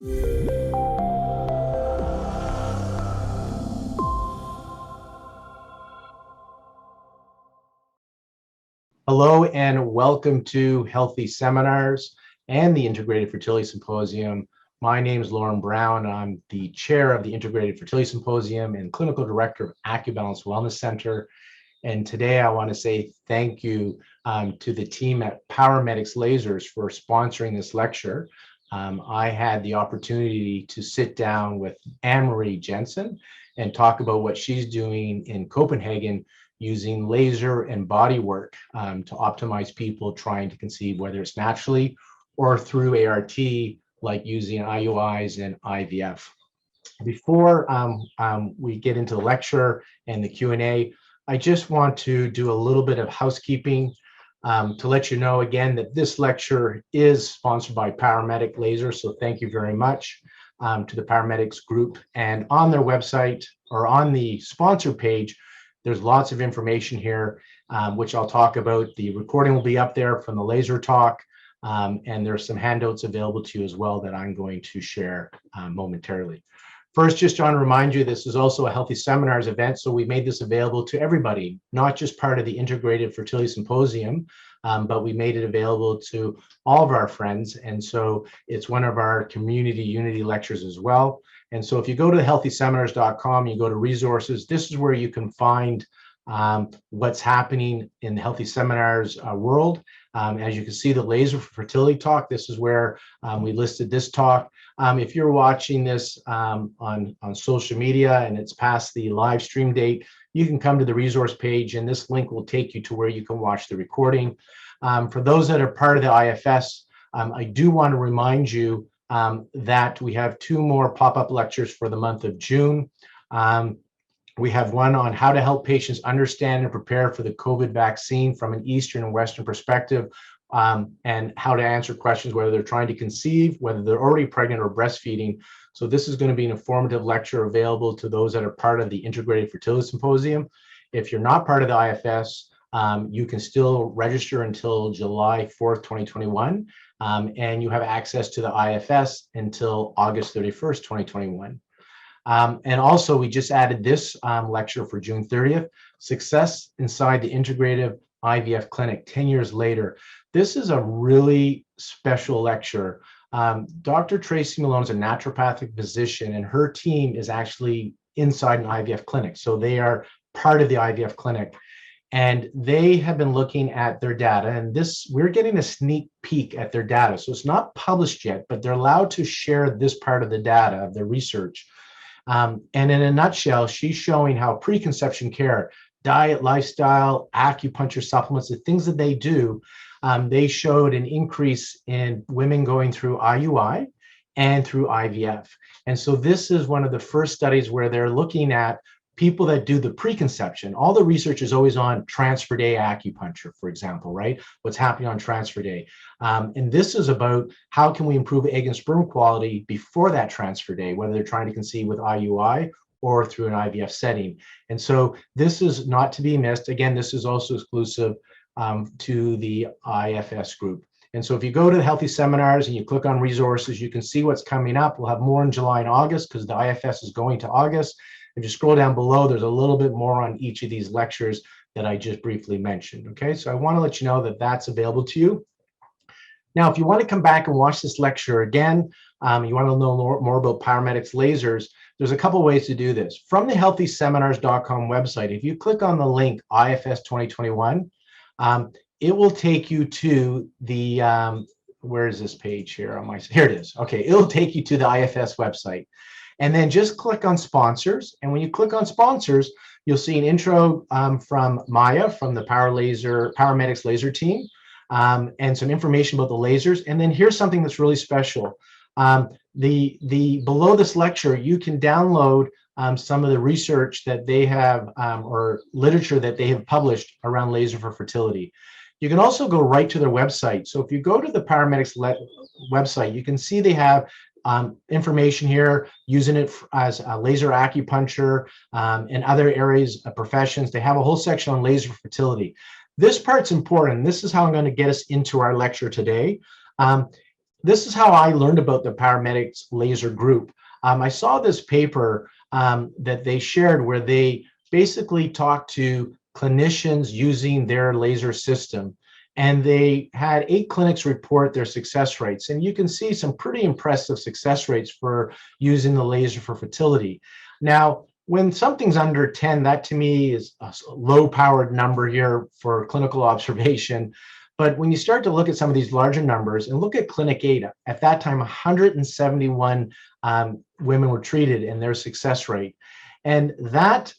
Hello and welcome to Healthy Seminars and the Integrated Fertility Symposium. My name is Lorne Brown. I'm the chair of the Integrated Fertility Symposium and clinical director of AcuBalance Wellness Center. And today I want to say thank you to the team at PowerMedics Lasers for sponsoring this lecture. I had the opportunity to sit down with Marie Jensen and talk about what she's doing in Copenhagen using laser and body work to optimize people trying to conceive, whether it's naturally or through ART, like using IUIs and IVF. Before we get into the lecture and the Q&A, I just want to do a little bit of housekeeping to let you know again that this lecture is sponsored by PowerMedics Laser, so thank you very much to the PowerMedics group. And on their website or on the sponsor page, there's lots of information here, which I'll talk about. The recording will be up there from the laser talk, and there's some handouts available to you as well that I'm going to share momentarily. First, just want to remind you, this is also a Healthy Seminars event, so we made this available to everybody, not just part of the Integrated Fertility Symposium, but we made it available to all of our friends, and so it's one of our community unity lectures as well. And so if you go to healthyseminars.com, you go to resources, this is where you can find what's happening in the Healthy Seminars world. As you can see, the laser for fertility talk, this is where we listed this talk. If you're watching this on social media and it's past the live stream date, you can come to the resource page and this link will take you to where you can watch the recording. For those that are part of the IFS, I do want to remind you that we have 2 more pop-up lectures for the month of June. We have one on how to help patients understand and prepare for the COVID vaccine from an Eastern and Western perspective, and how to answer questions, whether they're trying to conceive, whether they're already pregnant or breastfeeding. So this is going to be an informative lecture available to those that are part of the Integrated Fertility Symposium. If you're not part of the IFS, you can still register until July 4th, 2021. And you have access to the IFS until August 31st, 2021. And also, we just added this lecture for June 30th, Success Inside the Integrative IVF Clinic 10 years later. This is a really special lecture. Dr. Tracy Malone is a naturopathic physician, and her team is actually inside an IVF clinic. So they are part of the IVF clinic. And they have been looking at their data, and we're getting a sneak peek at their data. So it's not published yet, but they're allowed to share this part of the data of their research. And in a nutshell, she's showing how preconception care, diet, lifestyle, acupuncture supplements, the things that they do, they showed an increase in women going through IUI and through IVF. And so this is one of the first studies where they're looking at people that do the preconception. All the research is always on transfer day acupuncture, for example, right? What's happening on transfer day. And this is about how can we improve egg and sperm quality before that transfer day, whether they're trying to conceive with IUI or through an IVF setting. And so this is not to be missed. Again, this is also exclusive to the IFS group. And so if you go to the Healthy Seminars and you click on resources, you can see what's coming up. We'll have more in July and August because the IFS is going to August. If you scroll down below, there's a little bit more on each of these lectures that I just briefly mentioned. Okay, so I want to let you know that that's available to you. Now, if you want to come back and watch this lecture again, you want to know more about PowerMedics lasers, there's a couple ways to do this. From the healthyseminars.com website, if you click on the link IFS 2021, it will take you to the, where is this page here? Here it is. Okay, it'll take you to the IFS website. And then just click on sponsors. And when you click on sponsors, you'll see an intro from Maya from the PowerMedics laser team, and some information about the lasers. And then here's something that's really special. Below this lecture, you can download some of the research that they have or literature that they have published around laser for fertility. You can also go right to their website. So if you go to the PowerMedics website, you can see they have information here, using it as laser acupuncture and other areas of professions. They have a whole section on laser fertility. This part's important. This is how I'm going to get us into our lecture today. this is how I learned about the PowerMedics laser group. I saw this paper that they shared where they basically talked to clinicians using their laser system. And they had 8 clinics report their success rates. And you can see some pretty impressive success rates for using the laser for fertility. Now, when something's under 10, that to me is a low-powered number here for clinical observation. But when you start to look at some of these larger numbers and look at Clinic 8, at that time, 171 women were treated in their success rate. And that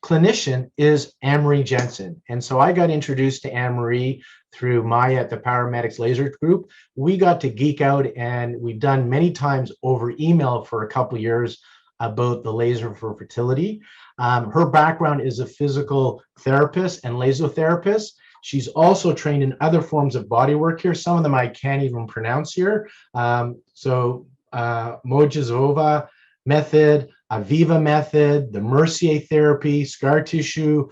clinician is Marie Jensen. And so I got introduced to Marie through Maya at the PowerMedics Laser Group. We got to geek out, and we've done many times over email for a couple of years about the laser for fertility. Her background is a physical therapist and laser therapist. She's also trained in other forms of body work here. Some of them I can't even pronounce here. Mojizova method, Aviva method, the Mercier therapy, scar tissue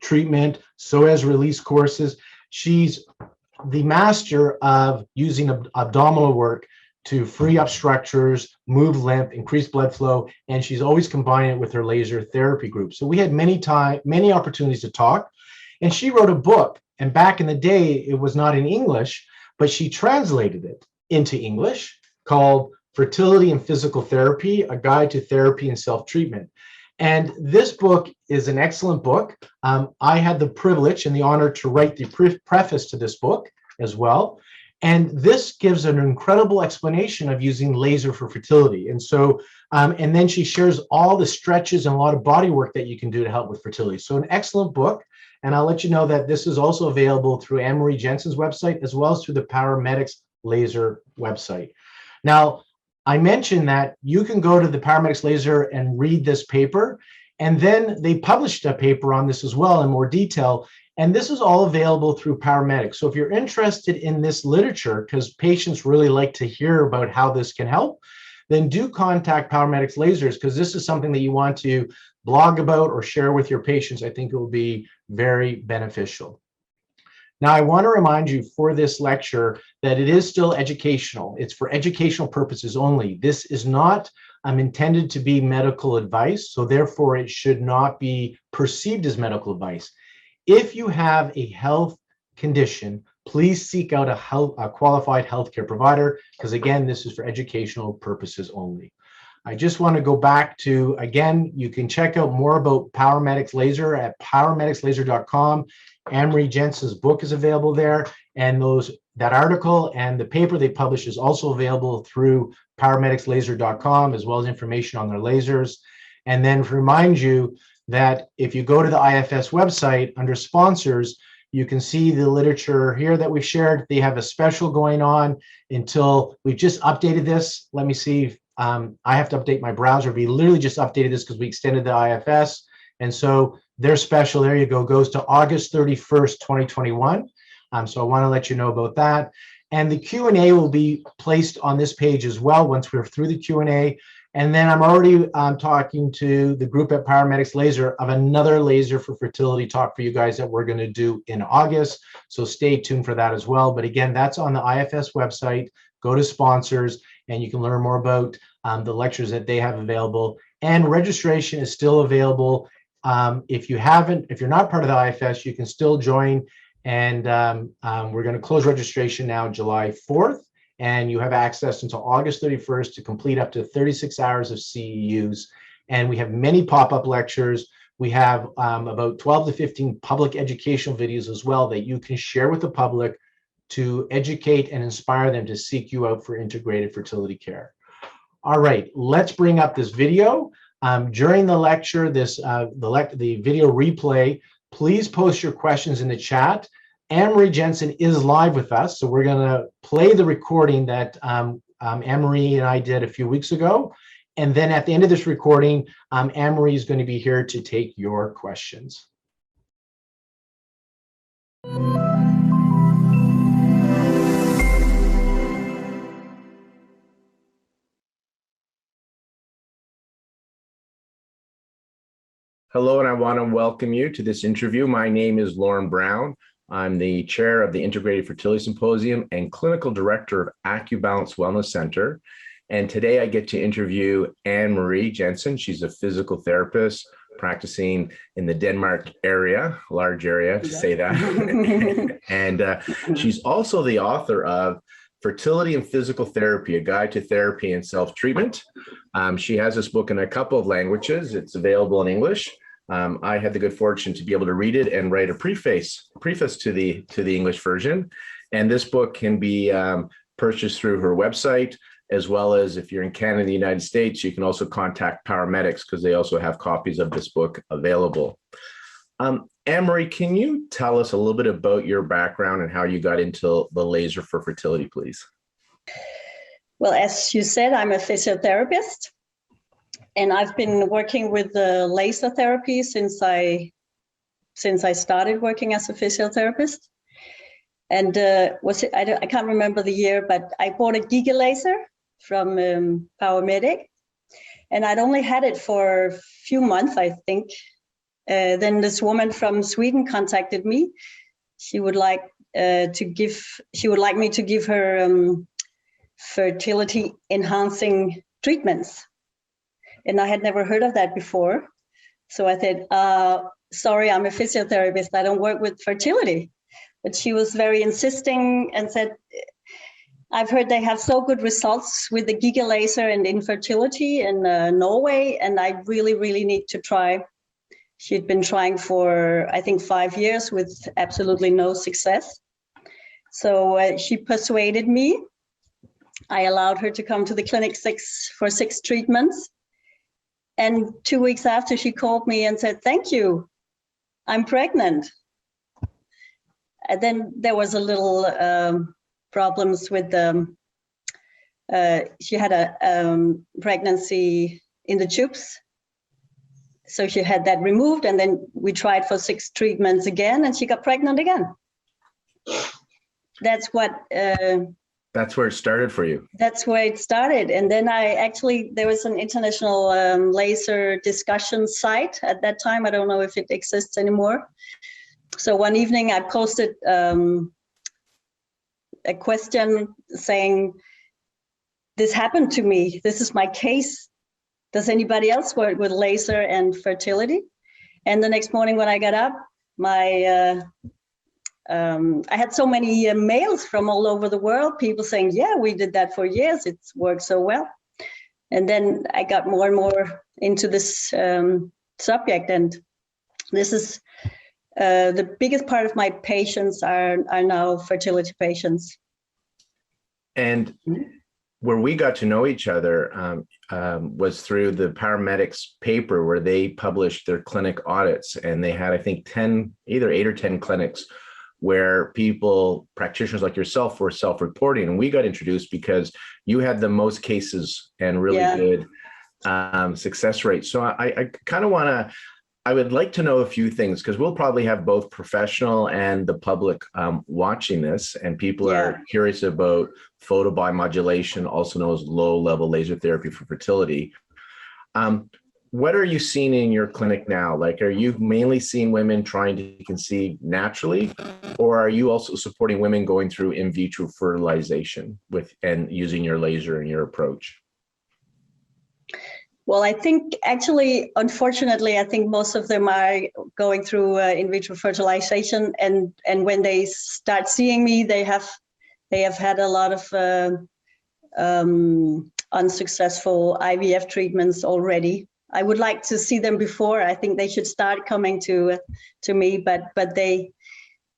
treatment, psoas release courses. She's the master of using abdominal work to free up structures, move lymph, increase blood flow, and she's always combining it with her laser therapy group. So we had many opportunities to talk, and she wrote a book. And back in the day, it was not in English, but she translated it into English called Fertility and Physical Therapy, A Guide to Therapy and Self-Treatment. And this book is an excellent book. I had the privilege and the honor to write the preface to this book as well. And this gives an incredible explanation of using laser for fertility. And so, and then she shares all the stretches and a lot of body work that you can do to help with fertility. So an excellent book. And I'll let you know that this is also available through Marie Jensen's website, as well as through the PowerMedics laser website. Now, I mentioned that you can go to the PowerMedics laser and read this paper. And then they published a paper on this as well in more detail. And this is all available through PowerMedics. So if you're interested in this literature, because patients really like to hear about how this can help, then do contact PowerMedics lasers, because this is something that you want to blog about or share with your patients. I think it will be very beneficial. Now, I want to remind you for this lecture that it is still educational. It's for educational purposes only. This is not intended to be medical advice, so therefore it should not be perceived as medical advice. If you have a health condition, please seek out a qualified healthcare provider, because again, this is for educational purposes only. I just want to go back to, again, you can check out more about PowerMedics Laser at powermedicslaser.com. Marie Jensen's book is available there, and that article and the paper they published is also available through powermedicslaser.com, as well as information on their lasers. And then to remind you that if you go to the IFS website under sponsors, you can see the literature here that we've shared. They have a special going on until we've just updated this. Let me see if I have to update my browser. We literally just updated this because we extended the IFS. And so their special, there you go, goes to August 31st, 2021. So I want to let you know about that. And the Q&A will be placed on this page as well once we're through the Q&A. And then I'm already talking to the group at PowerMedics Laser of another laser for fertility talk for you guys that we're going to do in August. So stay tuned for that as well. But again, that's on the IFS website. Go to sponsors and you can learn more about the lectures that they have available. And registration is still available. If you're not part of the IFS, you can still join. And we're going to close registration now July 4th. And you have access until August 31st to complete up to 36 hours of CEUs. And we have many pop-up lectures. We have about 12 to 15 public educational videos as well that you can share with the public to educate and inspire them to seek you out for integrated fertility care. All right, let's bring up this video. During the lecture, the video replay, please post your questions in the chat. Marie Jensen is live with us, so we're going to play the recording that Marie and I did a few weeks ago. And then at the end of this recording, Marie is going to be here to take your questions. Hello, and I want to welcome you to this interview. My name is Lorne Brown. I'm the chair of the Integrated Fertility Symposium and clinical director of AcuBalance Wellness Center. And today I get to interview Marie Jensen. She's a physical therapist practicing in the Denmark area, large area to say that. And she's also the author of Fertility and Physical Therapy, A Guide to Therapy and Self-Treatment. She has this book in a couple of languages. It's available in English. I had the good fortune to be able to read it and write a preface to the English version. And this book can be purchased through her website, as well as if you're in Canada and the United States, you can also contact PowerMedics because they also have copies of this book available. Anne-Marie, can you tell us a little bit about your background and how you got into the laser for fertility, please? Well, as you said, I'm a physiotherapist, and I've been working with laser therapy since I started working as a physiotherapist. And I can't remember the year, but I bought a Giga laser from PowerMedics, and I'd only had it for a few months, I think. Then this woman from Sweden contacted me. She would like me to give her fertility enhancing treatments, and I had never heard of that before. So I said, "Sorry, I'm a physiotherapist. I don't work with fertility." But she was very insisting and said, "I've heard they have so good results with the Giga laser and infertility in Norway, and I really, really need to try." She'd been trying for, I think, 5 years with absolutely no success. So she persuaded me. I allowed her to come to the clinic for 6 treatments. And 2 weeks after, she called me and said, "Thank you, I'm pregnant." And then there was a little problems with she had a pregnancy in the tubes. So she had that removed, and then we tried for 6 treatments again, and she got pregnant again. That's where it started for you. That's where it started. And then there was an international laser discussion site at that time. I don't know if it exists anymore. So one evening I posted a question saying, "This happened to me. This is my case. Does anybody else work with laser and fertility?" And the next morning when I got up, I had so many mails from all over the world, people saying, "Yeah, we did that for years. It's worked so well." And then I got more and more into this subject. And this is the biggest part of my patients are now fertility patients. And where we got to know each other was through the PowerMedics paper, where they published their clinic audits, and they had, I think, either 8 or 10 clinics where practitioners like yourself, were self-reporting, and we got introduced because you had the most cases and really good success rates. So I kind of I would like to know a few things, because we'll probably have both professional and the public watching this, and people are curious about photobiomodulation, also known as low-level laser therapy for fertility. What are you seeing in your clinic now? Like, are you mainly seeing women trying to conceive naturally, or are you also supporting women going through in vitro fertilization and using your laser and your approach? Well, I think actually, unfortunately, I think most of them are going through in vitro fertilization, and when they start seeing me, they have had a lot of unsuccessful IVF treatments already. I would like to see them before. I think they should start coming to me, but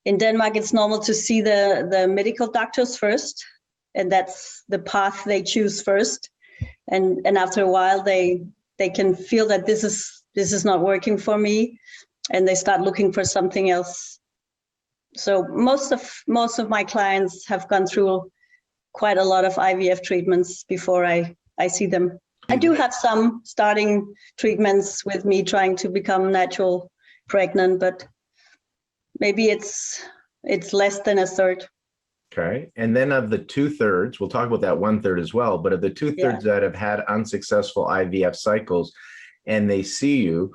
in Denmark, it's normal to see the medical doctors first, and that's the path they choose first. And after a while, they can feel that this is not working for me, and they start looking for something else. So most of my clients have gone through quite a lot of IVF treatments before I see them. I do have some starting treatments with me trying to become natural pregnant, but maybe it's less than a third. Okay. And then of the 2/3, we'll talk about that 1/3 as well, but of the 2/3 that have had unsuccessful IVF cycles and they see you,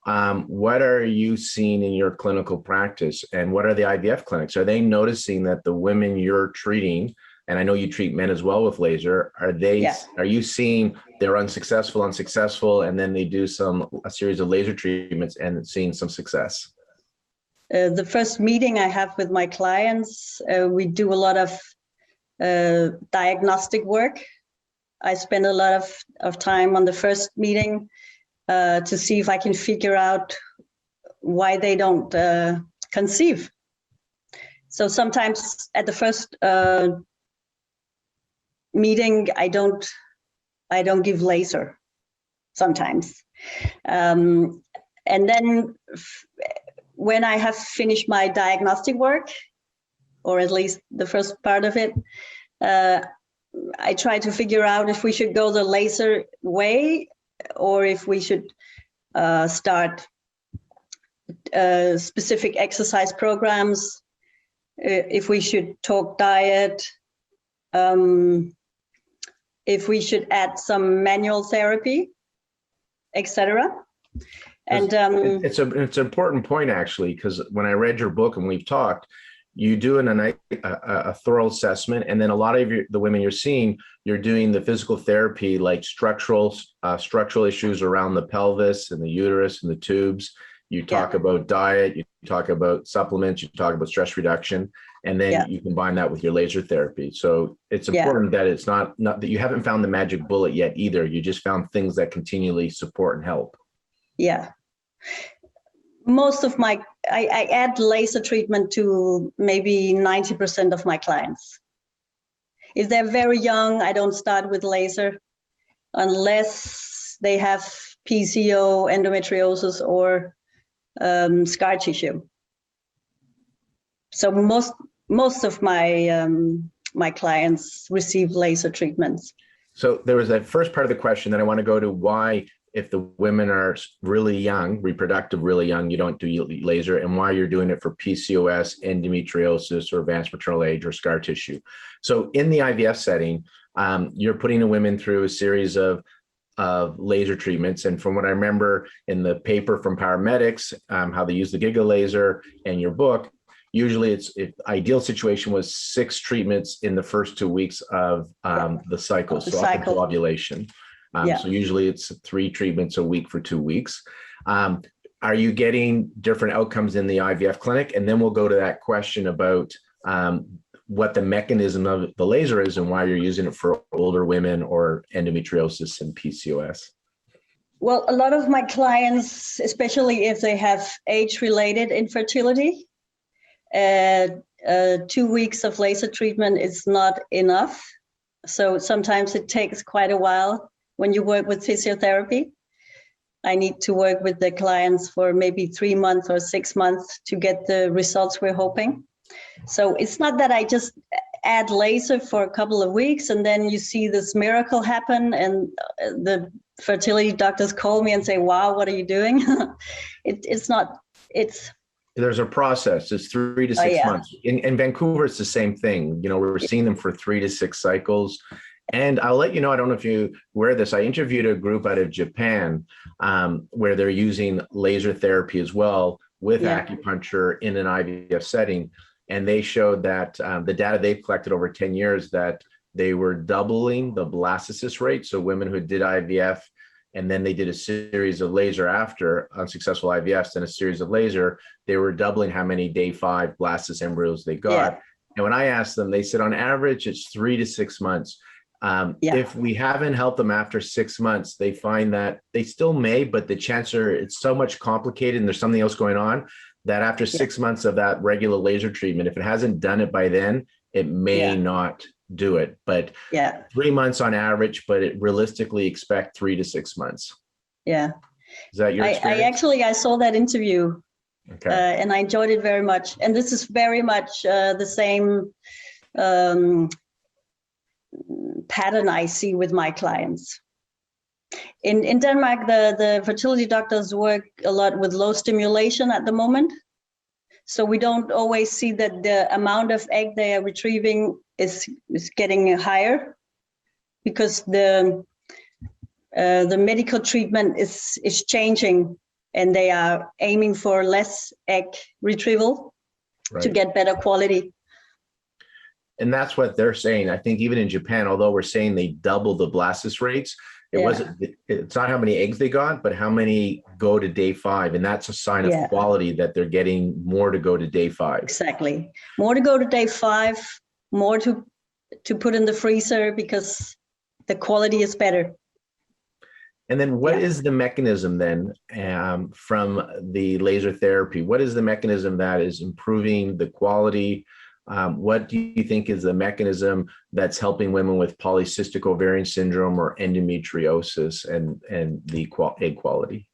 what are you seeing in your clinical practice, and what are the IVF clinics? Are they noticing that the women you're treating, and I know you treat men as well with laser, are you seeing they're unsuccessful, and then they do a series of laser treatments and seeing some success? The first meeting I have with my clients, we do a lot of diagnostic work. I spend a lot of time on the first meeting to see if I can figure out why they don't conceive. So sometimes at the first meeting, I don't give laser sometimes. And then when I have finished my diagnostic work, or at least the first part of it, I try to figure out if we should go the laser way, or if we should start specific exercise programs, if we should talk diet, if we should add some manual therapy, etc. And it's an important point, actually, because when I read your book and we've talked, you do a thorough assessment, and then a lot of the women you're seeing, you're doing the physical therapy, like structural issues around the pelvis and the uterus and the tubes. You talk about diet, you talk about supplements, you talk about stress reduction, and then you combine that with your laser therapy. So it's important that it's not that you haven't found the magic bullet yet either. You just found things that continually support and help. Yeah. Most of I add laser treatment to maybe 90% of my clients. If they're very young, I don't start with laser unless they have PCO, endometriosis, or scar tissue. So most of my my clients receive laser treatments. So there was that first part of the question that I want to go to, why, if the women are really young, really young, you don't do laser, and why you're doing it for PCOS, endometriosis, or advanced maternal age, or scar tissue. So in the IVF setting, you're putting the women through a series of laser treatments. And from what I remember in the paper from PowerMedics, how they use the Giga laser, and your book, usually ideal situation was 6 treatments in the first 2 weeks of the cycle, so up until ovulation. So usually it's 3 treatments a week for 2 weeks. Are you getting different outcomes in the IVF clinic? And then we'll go to that question about what the mechanism of the laser is and why you're using it for older women or endometriosis and PCOS. Well, a lot of my clients, especially if they have age-related infertility, 2 weeks of laser treatment is not enough. So sometimes it takes quite a while. When you work with physiotherapy, I need to work with the clients for maybe 3 months or 6 months to get the results we're hoping. So it's not that I just add laser for a couple of weeks and then you see this miracle happen and the fertility doctors call me and say, wow, what are you doing? It's not, it's... There's a process. It's 3 to 6 months. In Vancouver, it's the same thing. You know, we're seeing them for 3 to 6 cycles. And I'll let you know, I don't know if you aware of this, I interviewed a group out of Japan where they're using laser therapy as well with acupuncture in an IVF setting. And they showed that the data they've collected over 10 years, that they were doubling the blastocyst rate. So women who did IVF and then they did a series of laser after unsuccessful IVFs and a series of laser, they were doubling how many day 5 blastocyst embryos they got. And when I asked them, they said on average, it's 3 to 6 months. If we haven't helped them after 6 months, they find that they still may, but the chances are it's so much complicated and there's something else going on that after 6 months of that regular laser treatment, if it hasn't done it by then, it may not do it. But 3 months on average, but it realistically expect 3 to 6 months. Yeah. Is that your experience? I saw that interview and I enjoyed it very much. And this is very much the same pattern I see with my clients. In Denmark, the fertility doctors work a lot with low stimulation at the moment. So we don't always see that the amount of egg they are retrieving is getting higher because the medical treatment is changing and they are aiming for less egg retrieval to get better quality. And that's what they're saying. I think even in Japan, although we're saying they double the blastocyst rates, it's not how many eggs they got, but how many go to day 5. And that's a sign of quality, that they're getting more to go to day 5. Exactly. More to go to day 5, more to put in the freezer because the quality is better. And then what is the mechanism then from the laser therapy? What is the mechanism that is improving the quality? What do you think is the mechanism that's helping women with polycystic ovarian syndrome or endometriosis and the egg quality?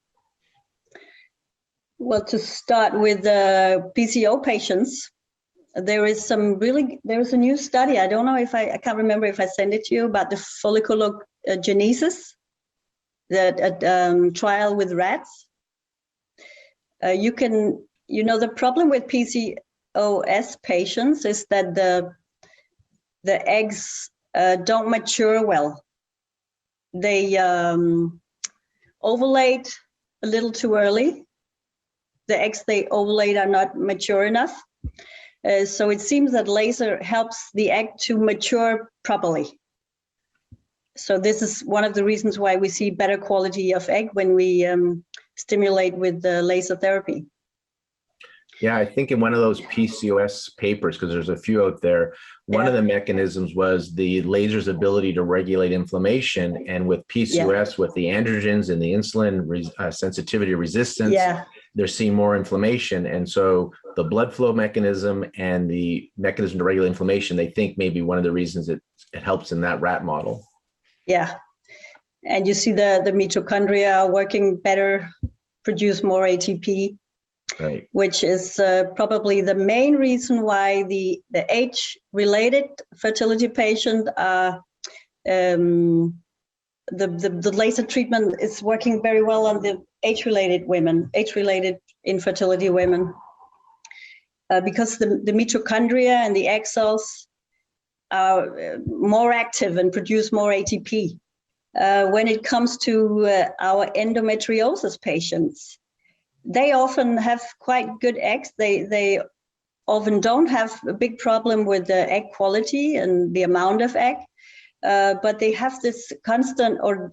Well, to start with the PCO patients, there is a new study. I don't know if I can't remember if I sent it to you, about the folliculogenesis, that trial with rats. The problem with PCOS patients is that the eggs don't mature well. They ovulate a little too early. The eggs they ovulate are not mature enough. So it seems that laser helps the egg to mature properly. So this is one of the reasons why we see better quality of egg when we stimulate with the laser therapy. Yeah, I think in one of those PCOS papers, because there's a few out there, one of the mechanisms was the laser's ability to regulate inflammation. And with PCOS, with the androgens and the insulin sensitivity resistance, they're seeing more inflammation. And so the blood flow mechanism and the mechanism to regulate inflammation, they think maybe one of the reasons it helps in that rat model. Yeah. And you see the mitochondria working better, produce more ATP. Right. Which is probably the main reason why the age-related fertility patient the laser treatment is working very well on the age-related infertility women, because the mitochondria and the egg cells are more active and produce more ATP. When it comes to our endometriosis patients, they often have quite good eggs. They often don't have a big problem with the egg quality and the amount of egg, but they have this constant or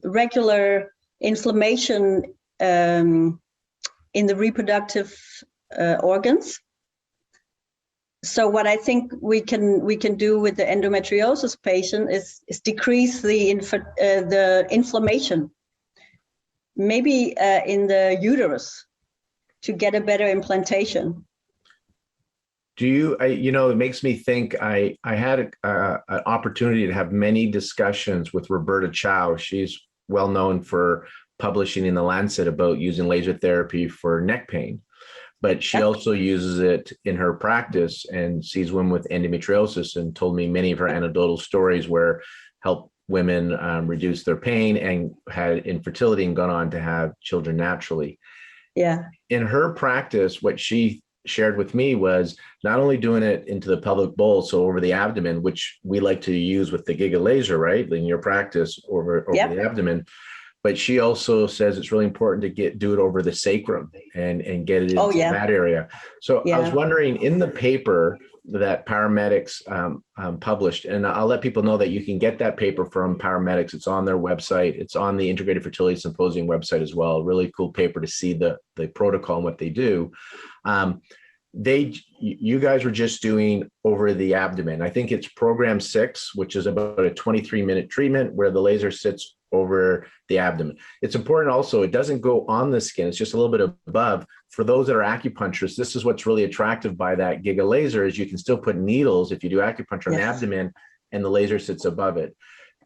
regular inflammation in the reproductive organs. So what I think we can do with the endometriosis patient is decrease the inflammation. Maybe in the uterus, to get a better implantation. Do you, it makes me think, I had an opportunity to have many discussions with Roberta Chow. She's well known for publishing in the Lancet about using laser therapy for neck pain, but she also uses it in her practice and sees women with endometriosis, and told me many of her anecdotal stories where help women reduce their pain and had infertility and gone on to have children naturally. Yeah. In her practice, what she shared with me was not only doing it into the pelvic bowl, so over the abdomen, which we like to use with the Giga laser, right, in your practice over the abdomen, but she also says it's really important to do it over the sacrum and get it into that area. So I was wondering, in the paper that PowerMedics published, and I'll let people know that you can get that paper from PowerMedics. It's on their website. It's on the Integrated Fertility Symposium website as well. Really cool paper to see the protocol and what they do. You guys were just doing over the abdomen. I think it's program 6, which is about a 23-minute treatment where the laser sits over the abdomen. It's important also, it doesn't go on the skin. It's just a little bit above. For those that are acupuncturists, this is what's really attractive by that Giga laser, is you can still put needles if you do acupuncture on the abdomen, and the laser sits above it.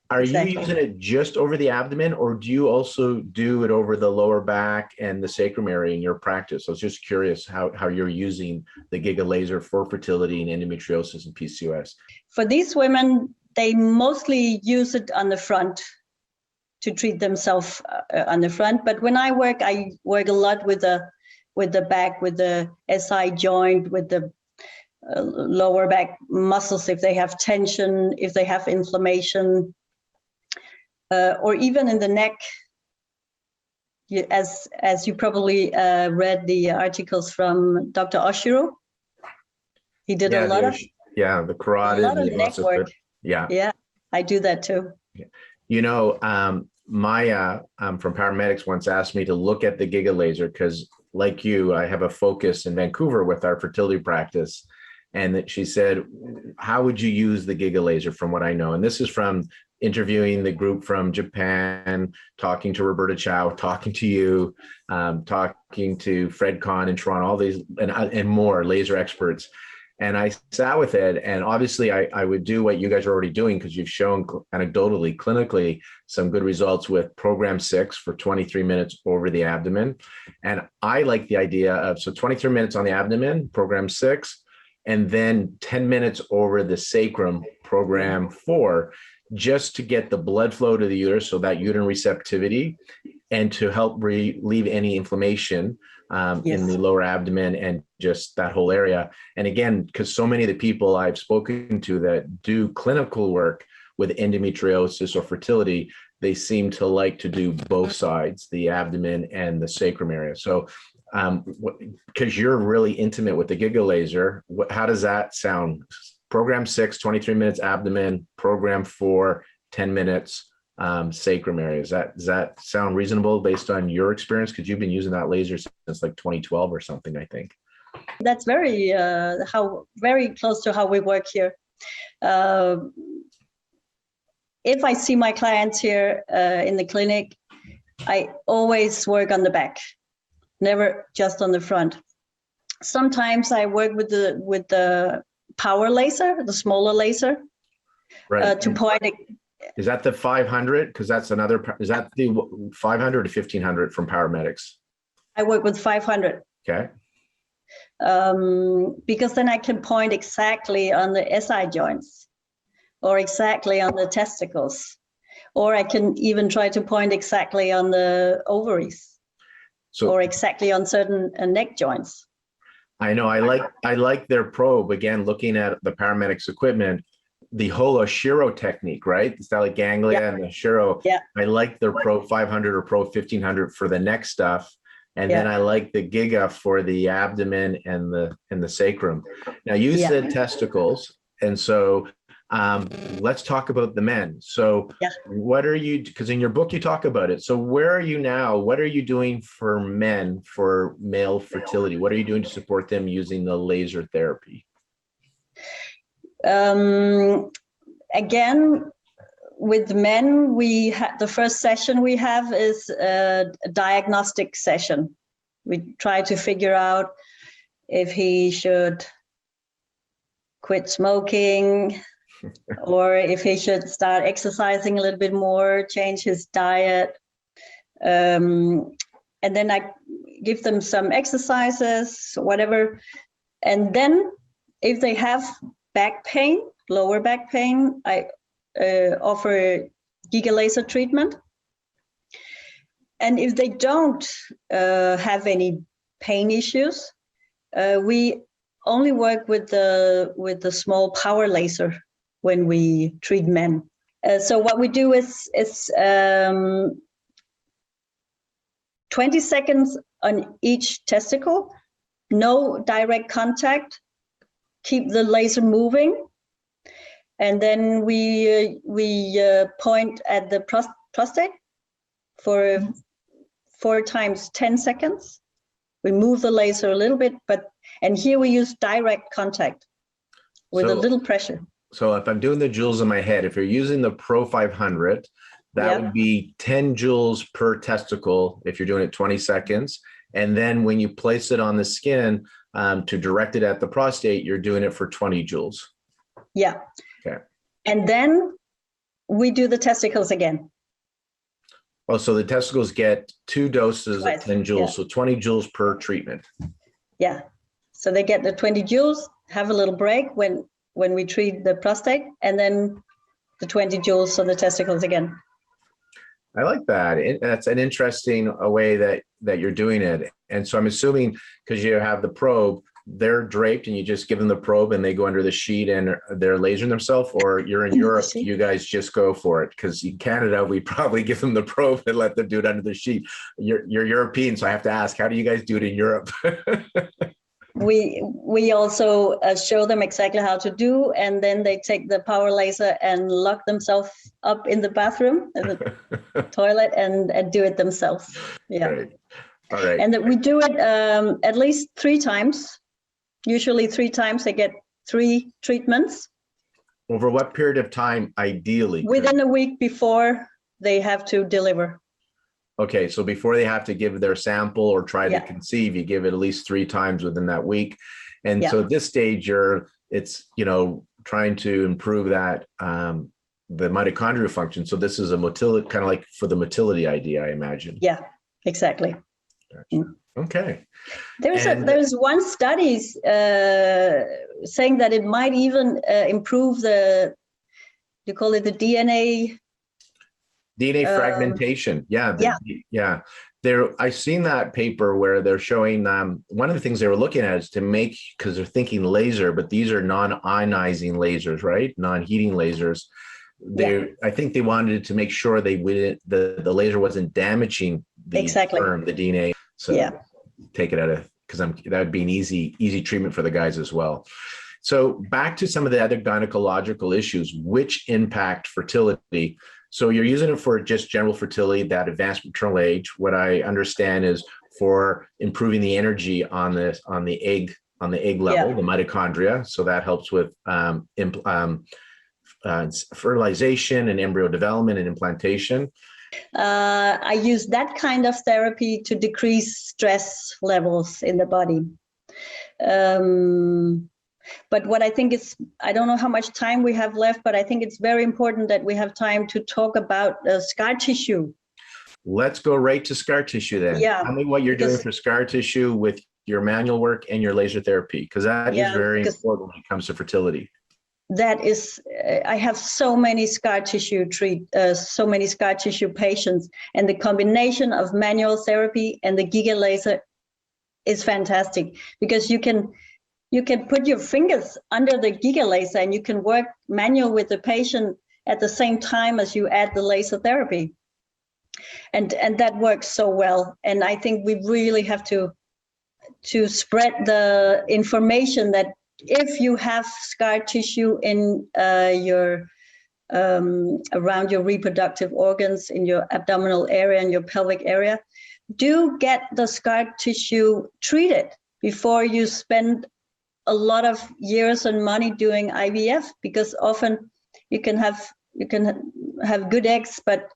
Are you using it just over the abdomen, or do you also do it over the lower back and the sacrum area in your practice? I was just curious how you're using the Giga laser for fertility and endometriosis and PCOS. For these women, they mostly use it on the front to treat themselves on the front. But when I work a lot with the back, with the SI joint, with the lower back muscles, if they have tension, if they have inflammation, or even in the neck, as you probably read the articles from Dr. Oshiro. He did a lot of the carotid, a lot of the neck work. Yeah, I do that too. You know, Maya from PowerMedics once asked me to look at the Giga laser because, like you, I have a focus in Vancouver with our fertility practice. And that she said, how would you use the Giga laser from what I know? And this is from interviewing the group from Japan, talking to Roberta Chow, talking to you, talking to Fred Kahn in Toronto, all these and more laser experts. And I sat with it, and obviously I would do what you guys are already doing because you've shown anecdotally, clinically, some good results with program 6 for 23 minutes over the abdomen. And I like the idea of, so 23 minutes on the abdomen, program 6, and then 10 minutes over the sacrum, program 4, just to get the blood flow to the uterus, so that uterine receptivity, and to help relieve any inflammation in the lower abdomen and just that whole area. And again, because so many of the people I've spoken to that do clinical work with endometriosis or fertility, they seem to like to do both sides, the abdomen and the sacrum area. So because you're really intimate with the Giga laser, how does that sound? Program 6, 23 minutes abdomen, program 4, 10 minutes sacrum area. Does that sound reasonable based on your experience? Because you've been using that laser since like 2012 or something, I think. That's very close to how we work here. If I see my clients here in the clinic, I always work on the back, never just on the front. Sometimes I work with the power laser, the smaller laser, right? To point it. Is that the 500? Because that's another. Is that the 500 to 1500 from PowerMedics? I work with 500. Okay. Because then I can point exactly on the SI joints, or exactly on the testicles, or I can even try to point exactly on the ovaries, or exactly on certain neck joints. I know. I like their probe. Again, looking at the PowerMedics equipment, the whole Oshiro technique, right? The stellate ganglia and the Oshiro. Yeah. I like their Pro 500 or Pro 1500 for the neck stuff. And then I like the Giga for the abdomen and the sacrum. Now you said testicles. And so let's talk about the men. So what are you, because in your book you talk about it. So where are you now? What are you doing for men for male fertility? What are you doing to support them using the laser therapy? Again, with men, the first session we have is a diagnostic session. We try to figure out if he should quit smoking or if he should start exercising a little bit more, change his diet. And then I give them some exercises, whatever. And then if they have back pain, lower back pain, I offer Giga laser treatment. And if they don't have any pain issues, we only work with the small power laser when we treat men. So what we do is 20 seconds on each testicle, no direct contact, keep the laser moving. And then we point at the prostate for 4 times 10 seconds. We move the laser a little bit, and here we use direct contact with a little pressure. So if I'm doing the joules in my head, if you're using the Pro 500, that would be 10 joules per testicle if you're doing it 20 seconds. And then when you place it on the skin to direct it at the prostate, you're doing it for 20 joules. Yeah. Okay. And then we do the testicles again. Oh, so the testicles get 2 doses Twice. of 10 joules, so 20 joules per treatment. Yeah. So they get the 20 joules, have a little break when we treat the prostate, and then the 20 joules on the testicles again. I like that. That's an interesting way that you're doing it. And so I'm assuming because you have the probe, they're draped and you just give them the probe and they go under the sheet and they're lasering themselves, or you're in Europe, you guys just go for it? Because in Canada, we probably give them the probe and let them do it under the sheet. You're European, so I have to ask, how do you guys do it in Europe? We also show them exactly how to do, and then they take the power laser and lock themselves up in the bathroom, in the toilet, and do it themselves. Yeah. Right. All right. And we do it at least 3 times. Usually 3 times. They get 3 treatments. Over what period of time, ideally? Within a week before they have to deliver. Okay, so before they have to give their sample or try to conceive, you give it at least 3 times within that week. And so at this stage, it's trying to improve that the mitochondrial function. So this is a motility, kind of like for the motility idea, I imagine. Yeah, exactly. Gotcha. Okay. There's one study saying that it might even improve you call it the DNA fragmentation. Yeah. I've seen that paper where they're showing one of the things they were looking at is to make, because they're thinking laser, but these are non-ionizing lasers, right? Non-heating lasers. I think they wanted to make sure the laser wasn't damaging the sperm, the DNA. So take it out of, because that would be an easy treatment for the guys as well. So back to some of the other gynecological issues which impact fertility. So you're using it for just general fertility, that advanced maternal age. What I understand is for improving the energy on the egg level, the mitochondria. So that helps with fertilization and embryo development and implantation. I use that kind of therapy to decrease stress levels in the body. But what I think is, I don't know how much time we have left, but I think it's very important that we have time to talk about scar tissue. Let's go right to scar tissue then. Yeah. Tell me what you're doing for scar tissue with your manual work and your laser therapy, because that is very important when it comes to fertility. That is, I have so many scar tissue patients, and the combination of manual therapy and the Giga laser is fantastic, because you can put your fingers under the Giga laser and you can work manual with the patient at the same time as you add the laser therapy. And that works so well. And I think we really have to spread the information that if you have scar tissue in your around your reproductive organs, in your abdominal area and your pelvic area, do get the scar tissue treated before you spend a lot of years and money doing IVF, because often you can have good eggs, but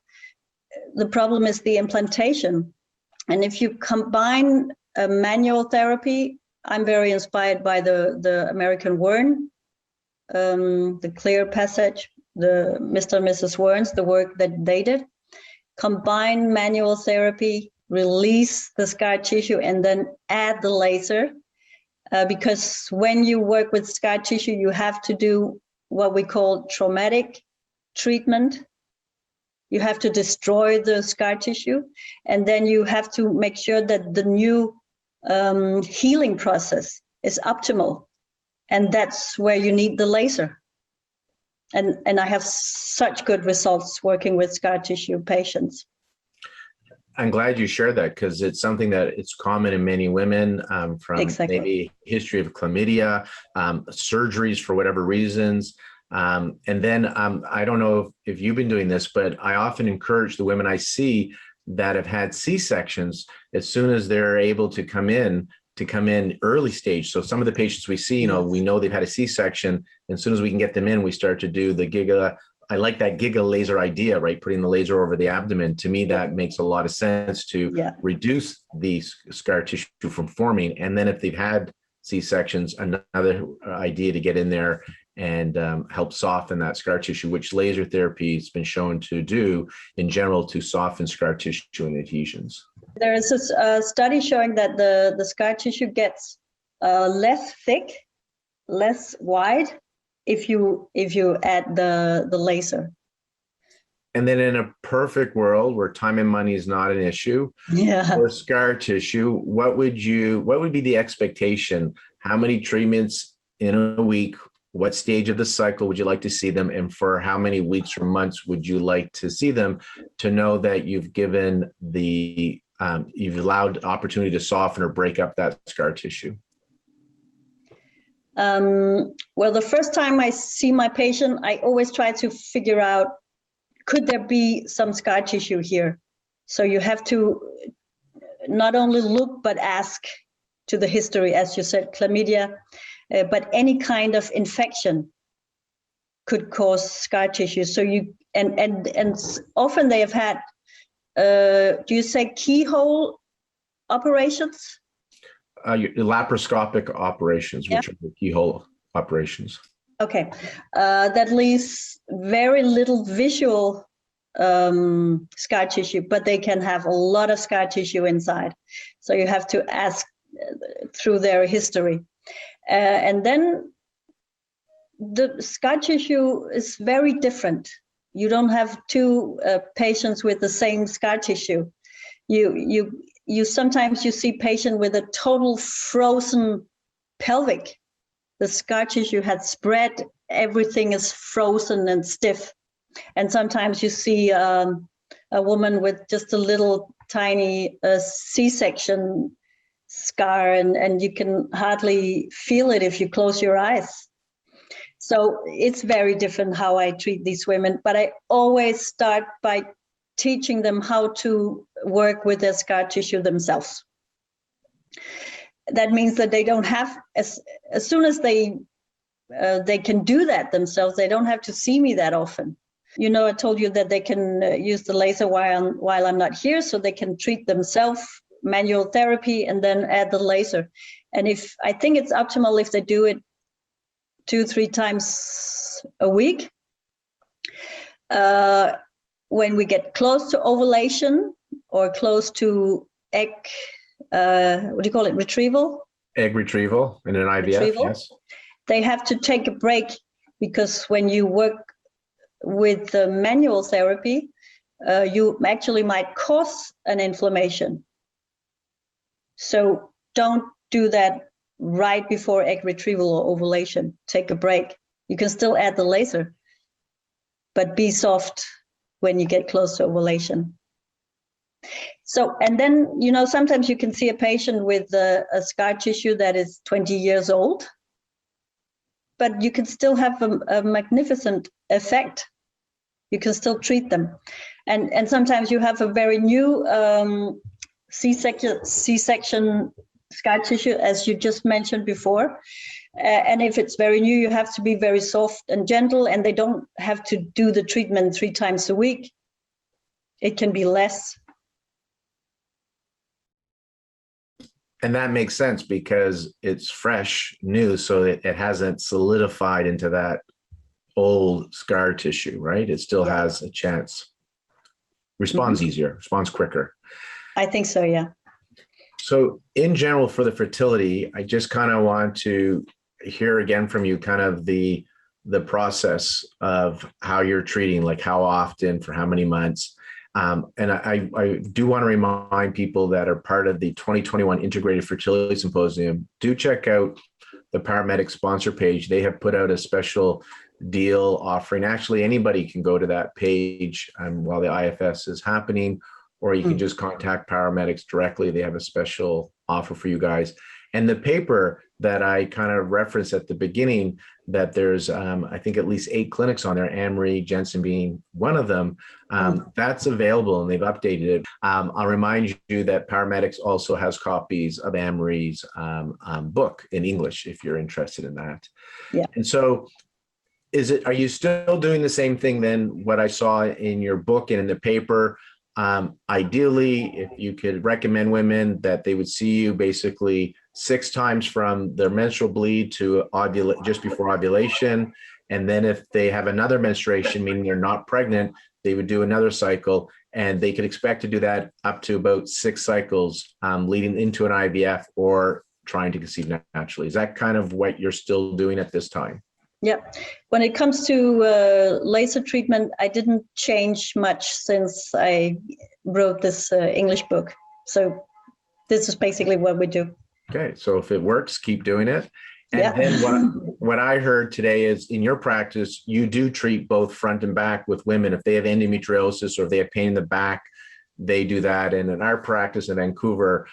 the problem is the implantation. And if you combine a manual therapy, I'm very inspired by the American Lorne, the clear passage, the Mr. and Mrs. Lorne's, the work that they did. Combine manual therapy, release the scar tissue, and then add the laser. Because when you work with scar tissue, you have to do what we call traumatic treatment. You have to destroy the scar tissue, and then you have to make sure that the new healing process is optimal. And that's where you need the laser. And I have such good results working with scar tissue patients. I'm glad you shared that, because it's something that it's common in many women from maybe history of chlamydia, surgeries for whatever reasons. And then I don't know if you've been doing this, but I often encourage the women I see that have had C-sections, as soon as they're able to come in early stage. So some of the patients we see, we know they've had a C-section, and as soon as we can get them in, we start to do the Giga. I like that Giga laser idea, right? Putting the laser over the abdomen. To me, that makes a lot of sense to reduce the scar tissue from forming. And then if they've had C-sections, another idea to get in there and help soften that scar tissue, which laser therapy has been shown to do in general to soften scar tissue and adhesions. There is a study showing that the scar tissue gets less thick, less wide, if you add the laser. And then in a perfect world where time and money is not an issue, Yeah. for scar tissue, what would be the expectation? How many treatments in a week? What stage of the cycle would you like to see them? And for how many weeks or months would you like to see them to know that you've given you've allowed opportunity to soften or break up that scar tissue? Well, the first time I see my patient, I always try to figure out, could there be some scar tissue here? So you have to not only look, but ask to the history, as you said, chlamydia, but any kind of infection could cause scar tissue. So you, and often they have had, do you say keyhole operations? Laparoscopic operations, which are the keyhole operations. Okay, that leaves very little visual scar tissue, but they can have a lot of scar tissue inside. So you have to ask through their history. And then the scar tissue is very different. You don't have two patients with the same scar tissue. You sometimes you see patient with a total frozen pelvic. The scar tissue had spread, everything is frozen and stiff. And sometimes you see a woman with just a little tiny C-section scar, and you can hardly feel it if you close your eyes. So it's very different how I treat these women, but I always start by teaching them how to work with their scar tissue themselves. That means that they don't have, as soon as they can do that themselves, they don't have to see me that often. You know, I told you that they can use the laser while I'm not here, so they can treat themselves, manual therapy, and then add the laser. And if I think it's optimal if they do it 2-3 times a week. When we get close to ovulation or close to egg, what do you call it, retrieval? Egg retrieval in an IVF, retrieval. Yes. They have to take a break, because when you work with the manual therapy, you actually might cause an inflammation. So don't do that right before egg retrieval or ovulation. Take a break. You can still add the laser, but be soft when you get close to ovulation. So, and then, you know, sometimes you can see a patient with a scar tissue that is 20 years old, but you can still have a magnificent effect. You can still treat them. And sometimes you have a very new C-section scar tissue, as you just mentioned before. And if it's very new, you have to be very soft and gentle, and they don't have to do the treatment 3 times a week. It can be less. And that makes sense because it's fresh, new, so it hasn't solidified into that old scar tissue, right? It still has a chance. Responds easier, responds quicker. I think so, yeah. So in general, for the fertility, I just kind of want to hear again from you kind of the process of how you're treating, like how often, for how many months. And I do want to remind people that are part of the 2021 Integrated Fertility Symposium, do check out the PowerMedics sponsor page. They have put out a special deal offering. Actually, anybody can go to that page while the IFS is happening, or you can just contact PowerMedics directly. They have a special offer for you guys. And the paper that I kind of referenced at the beginning, that there's, I think, at least 8 clinics on there, Marie Jensen being one of them, that's available and they've updated it. I'll remind you that PowerMedics also has copies of Marie's book in English, if you're interested in that. Yeah. And so are you still doing the same thing then, what I saw in your book and in the paper? Ideally, if you could recommend women that they would see you basically 6 times from their menstrual bleed to just before ovulation. And then if they have another menstruation, meaning they're not pregnant, they would do another cycle, and they could expect to do that up to about 6 cycles leading into an IVF or trying to conceive naturally. Is that kind of what you're still doing at this time? Yeah. When it comes to laser treatment, I didn't change much since I wrote this English book. So this is basically what we do. Okay, so if it works, keep doing it. And Yeah. then what I heard today is in your practice, you do treat both front and back with women. If they have endometriosis or if they have pain in the back, they do that. And in our practice in Vancouver,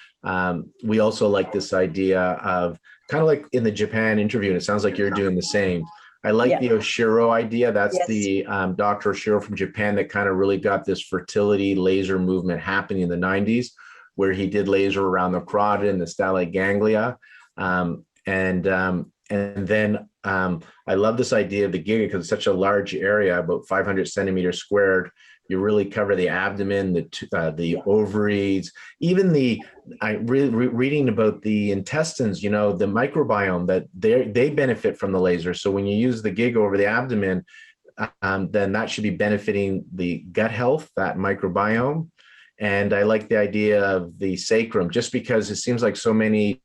we also like this idea of kind of like in the Japan interview, and it sounds like you're doing the same. I like the Oshiro idea. That's the Dr. Oshiro from Japan that kind of really got this fertility laser movement happening in the 90s, where he did laser around the carotid and the stellate ganglia. And then I love this idea of the Giga because it's such a large area, about 500 centimeters squared. You really cover the abdomen, the ovaries, even reading about the intestines, you know, the microbiome that they benefit from the laser. So when you use the Giga over the abdomen, then that should be benefiting the gut health, that microbiome. And I like the idea of the sacrum, just because it seems like so many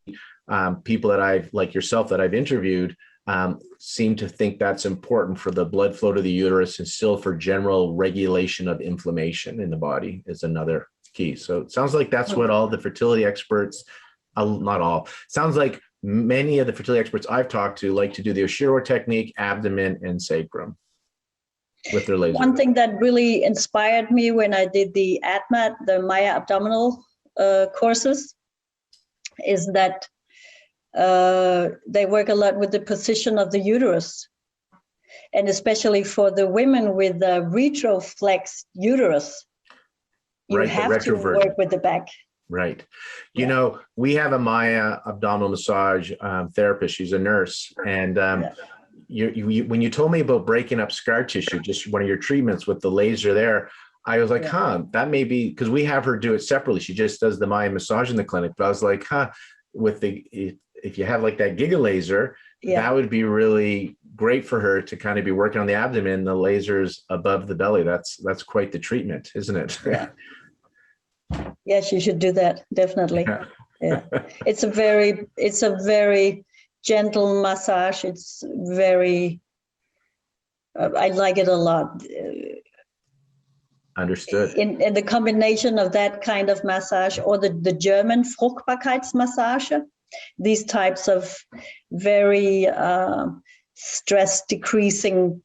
people that like yourself, that I've interviewed, seem to think that's important for the blood flow to the uterus and still for general regulation of inflammation in the body is another key. So it sounds like that's what all the fertility experts, not all, sounds like many of the fertility experts I've talked to like to do the Oshiro technique, abdomen and sacrum with their laser. One thing that really inspired me when I did the ADMAT, the Maya abdominal courses, is that they work a lot with the position of the uterus, and especially for the women with the retroflex uterus, you have to work with the back. Right. You know, we have a Maya abdominal massage therapist. She's a nurse. And when you told me about breaking up scar tissue, just one of your treatments with the laser there, I was like, that may be, because we have her do it separately. She just does the Maya massage in the clinic. But I was like, with if you have like that Giga laser, that would be really great for her to kind of be working on the abdomen, the lasers above the belly. That's quite the treatment, isn't it? Yes, you should do that, definitely. It's a very gentle massage. It's very, I like it a lot. Understood. In the combination of that kind of massage or the German Fruchtbarkeitsmassage, these types of very stress decreasing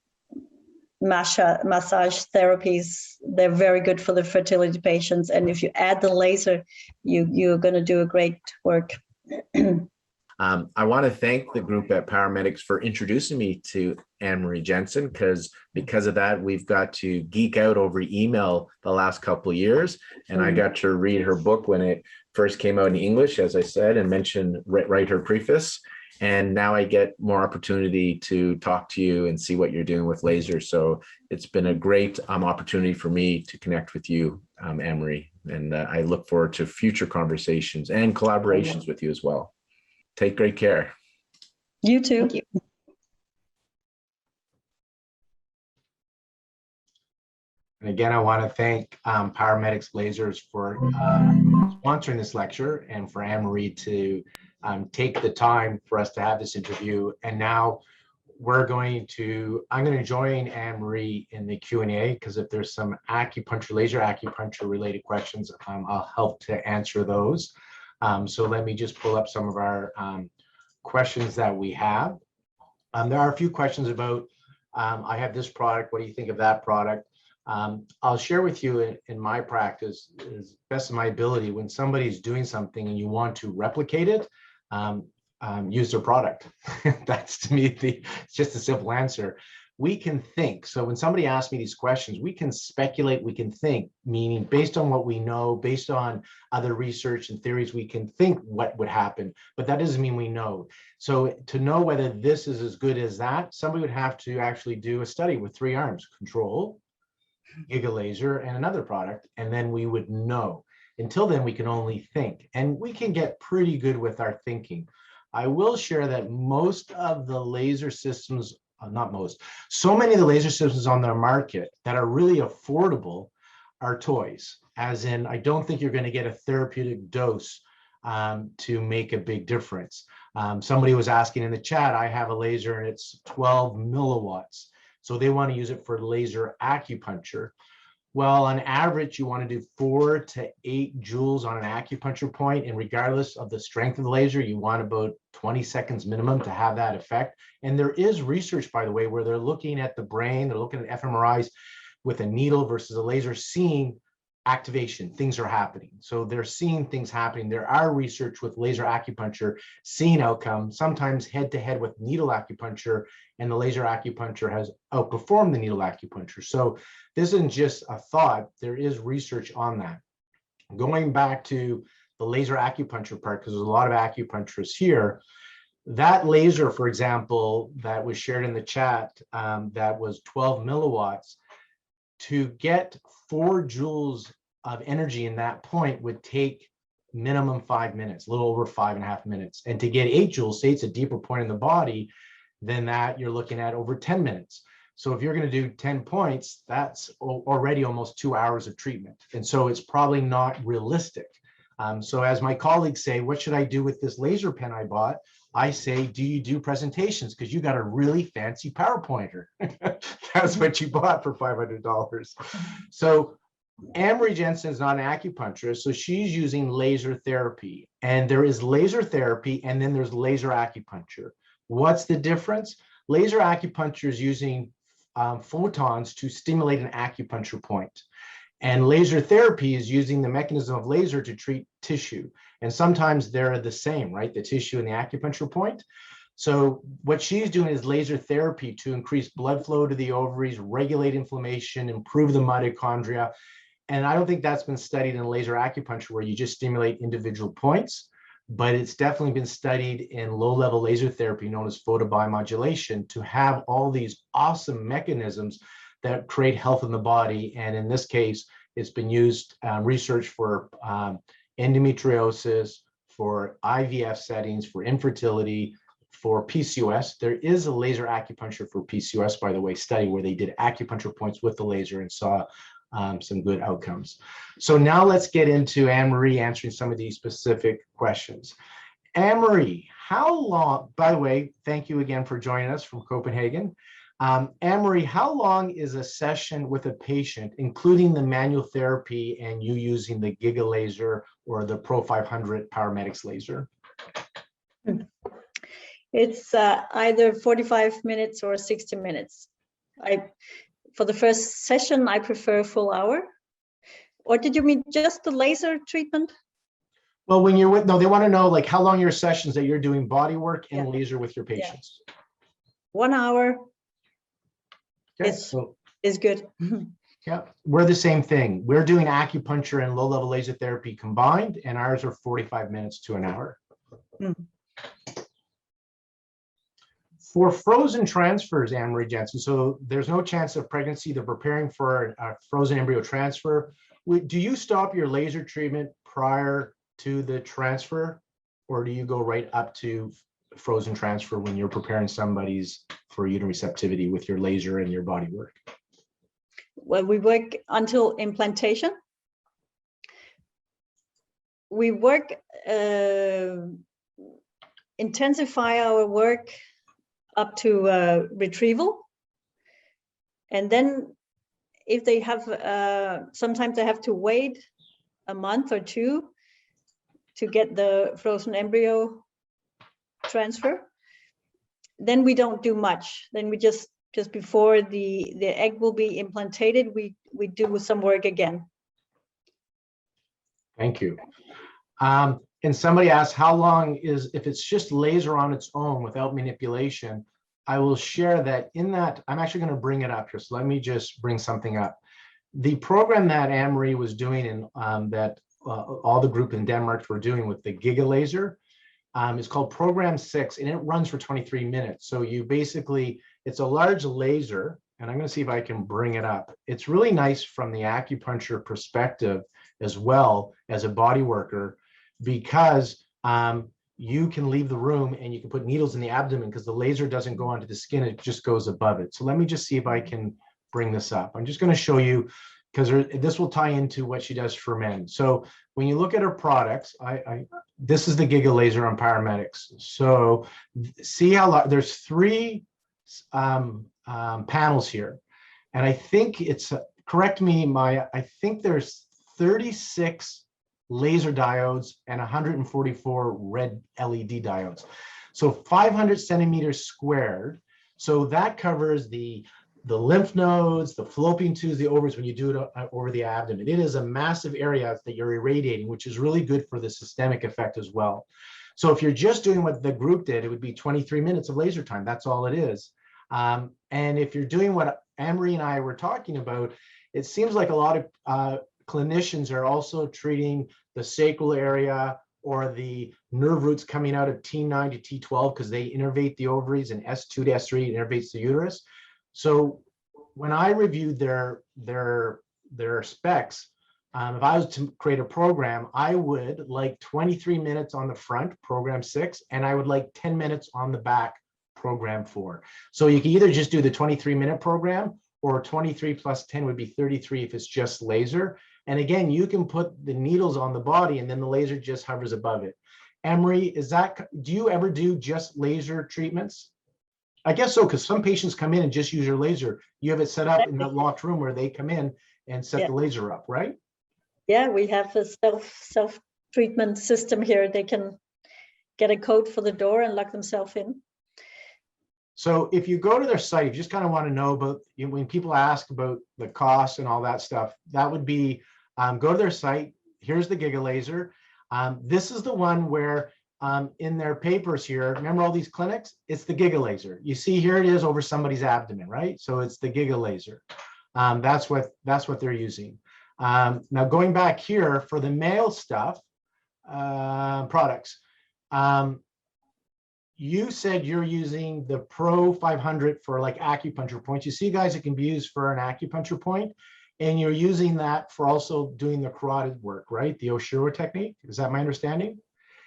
massage therapies, they're very good for the fertility patients. And if you add the laser, you're going to do a great work. I want to thank the group at PowerMedics for introducing me to Marie Jensen, because of that, we've got to geek out over email the last couple of years. And I got to read her book when it first came out in English, as I said, and mentioned, write her preface. And now I get more opportunity to talk to you and see what you're doing with lasers. So it's been a great opportunity for me to connect with you, Marie. And I look forward to future conversations and collaborations with you as well. Take great care. You too. Thank you. And again, I want to thank PowerMedics Lasers for sponsoring this lecture, and for Marie to take the time for us to have this interview. And now I'm going to join Marie in the Q&A, because if there's some laser acupuncture related questions, I'll help to answer those. So let me just pull up some of our questions that we have. There are a few questions about, I have this product, what do you think of that product? I'll share with you in my practice, as best of my ability, when somebody's doing something and you want to replicate it, use their product. That's, to me, it's just a simple answer. We can think. So when somebody asks me these questions, we can speculate, we can think, meaning based on what we know, based on other research and theories, we can think what would happen, but that doesn't mean we know. So to know whether this is as good as that, somebody would have to actually do a study with 3 arms: control, Giga laser, and another product, and then we would know. Until then, we can only think, and we can get pretty good with our thinking. I will share that most of the laser systems, not most, so many of the laser systems on the market that are really affordable are toys, as in, I don't think you're going to get a therapeutic dose to make a big difference. Somebody was asking in the chat, I have a laser and it's 12 milliwatts. So they want to use it for laser acupuncture. Well, on average, you want to do 4 to 8 joules on an acupuncture point, and regardless of the strength of the laser, you want about 20 seconds minimum to have that effect. And there is research, by the way, where they're looking at the brain, they're looking at fMRIs with a needle versus a laser, seeing activation, things are happening. So they're seeing things happening. There are research with laser acupuncture seeing outcome, sometimes head to head with needle acupuncture, and the laser acupuncture has outperformed the needle acupuncture. So this isn't just a thought, there is research on that. Going back to the laser acupuncture part, because there's a lot of acupuncturists here, that laser, for example, that was shared in the chat, that was 12 milliwatts, to get 4 joules of energy in that point would take minimum 5 minutes, a little over 5.5 minutes. And to get 8 joules, say it's a deeper point in the body, then that you're looking at over 10 minutes. So if you're going to do 10 points, that's already almost 2 hours of treatment. And so it's probably not realistic. So as my colleagues say, what should I do with this laser pen I bought? I say, do you do presentations? Because you got a really fancy PowerPointer. That's what you bought for $500. So Marie Jensen is not an acupuncturist, so she's using laser therapy. And there is laser therapy, and then there's laser acupuncture. What's the difference? Laser acupuncture is using photons to stimulate an acupuncture point. And laser therapy is using the mechanism of laser to treat tissue. And sometimes they're the same, right? The tissue and the acupuncture point. So what she's doing is laser therapy to increase blood flow to the ovaries, regulate inflammation, improve the mitochondria. And I don't think that's been studied in laser acupuncture where you just stimulate individual points, but it's definitely been studied in low-level laser therapy known as photobiomodulation to have all these awesome mechanisms that create health in the body. And in this case, it's been used research for endometriosis, for IVF settings, for infertility, for PCOS. There is a laser acupuncture for PCOS, by the way, study where they did acupuncture points with the laser and saw some good outcomes. So now let's get into Anne-Marie answering some of these specific questions. Anne-Marie, how long, by the way, thank you again for joining us from Copenhagen. Anne-Marie, how long is a session with a patient, including the manual therapy and you using the Giga laser or the Pro 500 PowerMedics laser? It's either 45 minutes or 60 minutes. For the first session, I prefer a full hour. Or did you mean just the laser treatment? Well, when you're with, no, they want to know like how long your sessions that you're doing body work and laser with your patients. 1 hour. Okay, is good. Yeah, we're the same thing. We're doing acupuncture and low-level laser therapy combined, and ours are 45 minutes to an hour. For frozen transfers, Anne-Marie Jensen, so there's no chance of pregnancy. They're preparing for a frozen embryo transfer. Do you stop your laser treatment prior to the transfer, or do you go right up to frozen transfer when you're preparing somebody's for uterine receptivity with your laser and your body work? Well, we work until implantation. We work, intensify our work up to retrieval. And then if they have, sometimes they have to wait a month or two to get the frozen embryo transfer. Then we don't do much. Then we just before the egg will be implanted, we do some work again. Thank you. And somebody asked how long is, if it's just laser on its own without manipulation. I will share that in that, I'm actually going to bring it up here. So let me just bring something up. The program that Anne-Marie was doing and that all the group in Denmark were doing with the Giga laser is called Program 6, and it runs for 23 minutes. So you basically, it's a large laser, and I'm going to see if I can bring it up. It's really nice from the acupuncture perspective as well as a body worker, because you can leave the room and you can put needles in the abdomen because the laser doesn't go onto the skin, it just goes above it. So let me just see if I can bring this up. I'm just going to show you because this will tie into what she does for men. So when you look at her products, this is the Giga laser on PowerMedics. So see how there's 3 panels here, and I think it's correct me, Maya. I think there's 36 laser diodes and 144 red LED diodes. So 500 centimeters squared. So that covers the lymph nodes, the fallopian tubes, the ovaries when you do it over the abdomen. It is a massive area that you're irradiating, which is really good for the systemic effect as well. So if you're just doing what the group did, it would be 23 minutes of laser time. That's all it is. And if you're doing what Anne-Marie and I were talking about, it seems like a lot of clinicians are also treating the sacral area or the nerve roots coming out of T9 to T12 because they innervate the ovaries, and S2 to S3 innervates the uterus. So when I reviewed their specs, if I was to create a program, I would like 23 minutes on the front, program 6, and I would like 10 minutes on the back, program 4. So you can either just do the 23-minute program, or 23 plus 10 would be 33 if it's just laser. And again, you can put the needles on the body and then the laser just hovers above it. Emery, do you ever do just laser treatments? I guess so, because some patients come in and just use your laser. You have it set up in that locked room where they come in and set the laser up, right? Yeah, we have a self-treatment system here. They can get a code for the door and lock themselves in. So if you go to their site, if you just kind of want to know about, when people ask about the cost and all that stuff, that would be, go to their site. Here's the Giga laser. This is the one where in their papers here, remember all these clinics? It's the Giga laser. You see here it is over somebody's abdomen, right? So it's the Giga laser. That's what they're using. Now going back here for the male stuff, products, you said you're using the Pro 500 for like acupuncture points. You see, guys, it can be used for an acupuncture point, and you're using that for also doing the carotid work, right? The Oshiro technique. Is that my understanding?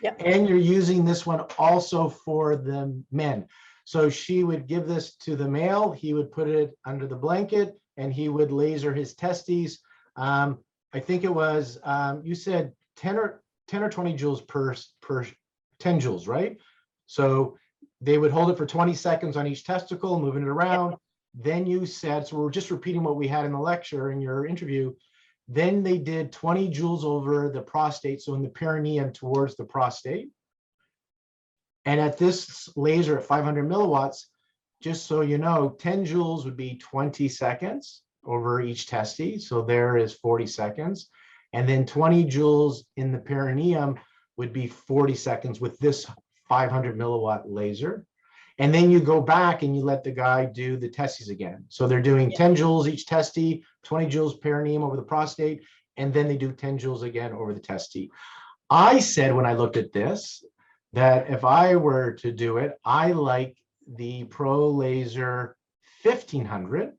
Yeah. And you're using this one also for the men. So she would give this to the male. He would put it under the blanket, and he would laser his testes. I think it was you said 10 or 20 joules per 10 joules, right? So they would hold it for 20 seconds on each testicle, moving it around. Then you said, so we're just repeating what we had in the lecture in your interview. Then they did 20 joules over the prostate, so in the perineum towards the prostate. And at this laser at 500 milliwatts, just so you know, 10 joules would be 20 seconds over each testes. So there is 40 seconds. And then 20 joules in the perineum would be 40 seconds with this 500 milliwatt laser. And then you go back and you let the guy do the testes again. So they're doing 10 joules each testes, 20 joules perineum over the prostate, and then they do 10 joules again over the testes. I said when I looked at this, that if I were to do it, I like the Pro Laser 1500,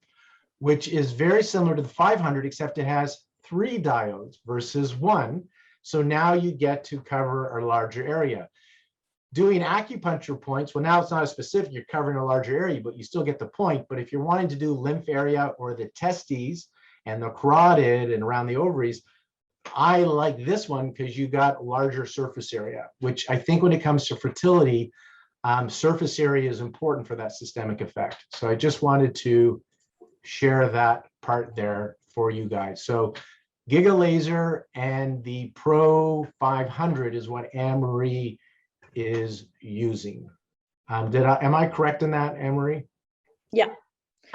which is very similar to the 500, except it has 3 diodes versus 1. So now you get to cover a larger area. Doing acupuncture points, well, now it's not as specific, you're covering a larger area, but you still get the point. But if you're wanting to do lymph area or the testes and the carotid and around the ovaries, I like this one because you got larger surface area, which I think when it comes to fertility, surface area is important for that systemic effect. So I just wanted to share that part there for you guys. So Giga laser and the Pro 500 is what Anne-Marie is using. Am I correct in that, Anne-Marie? Yeah.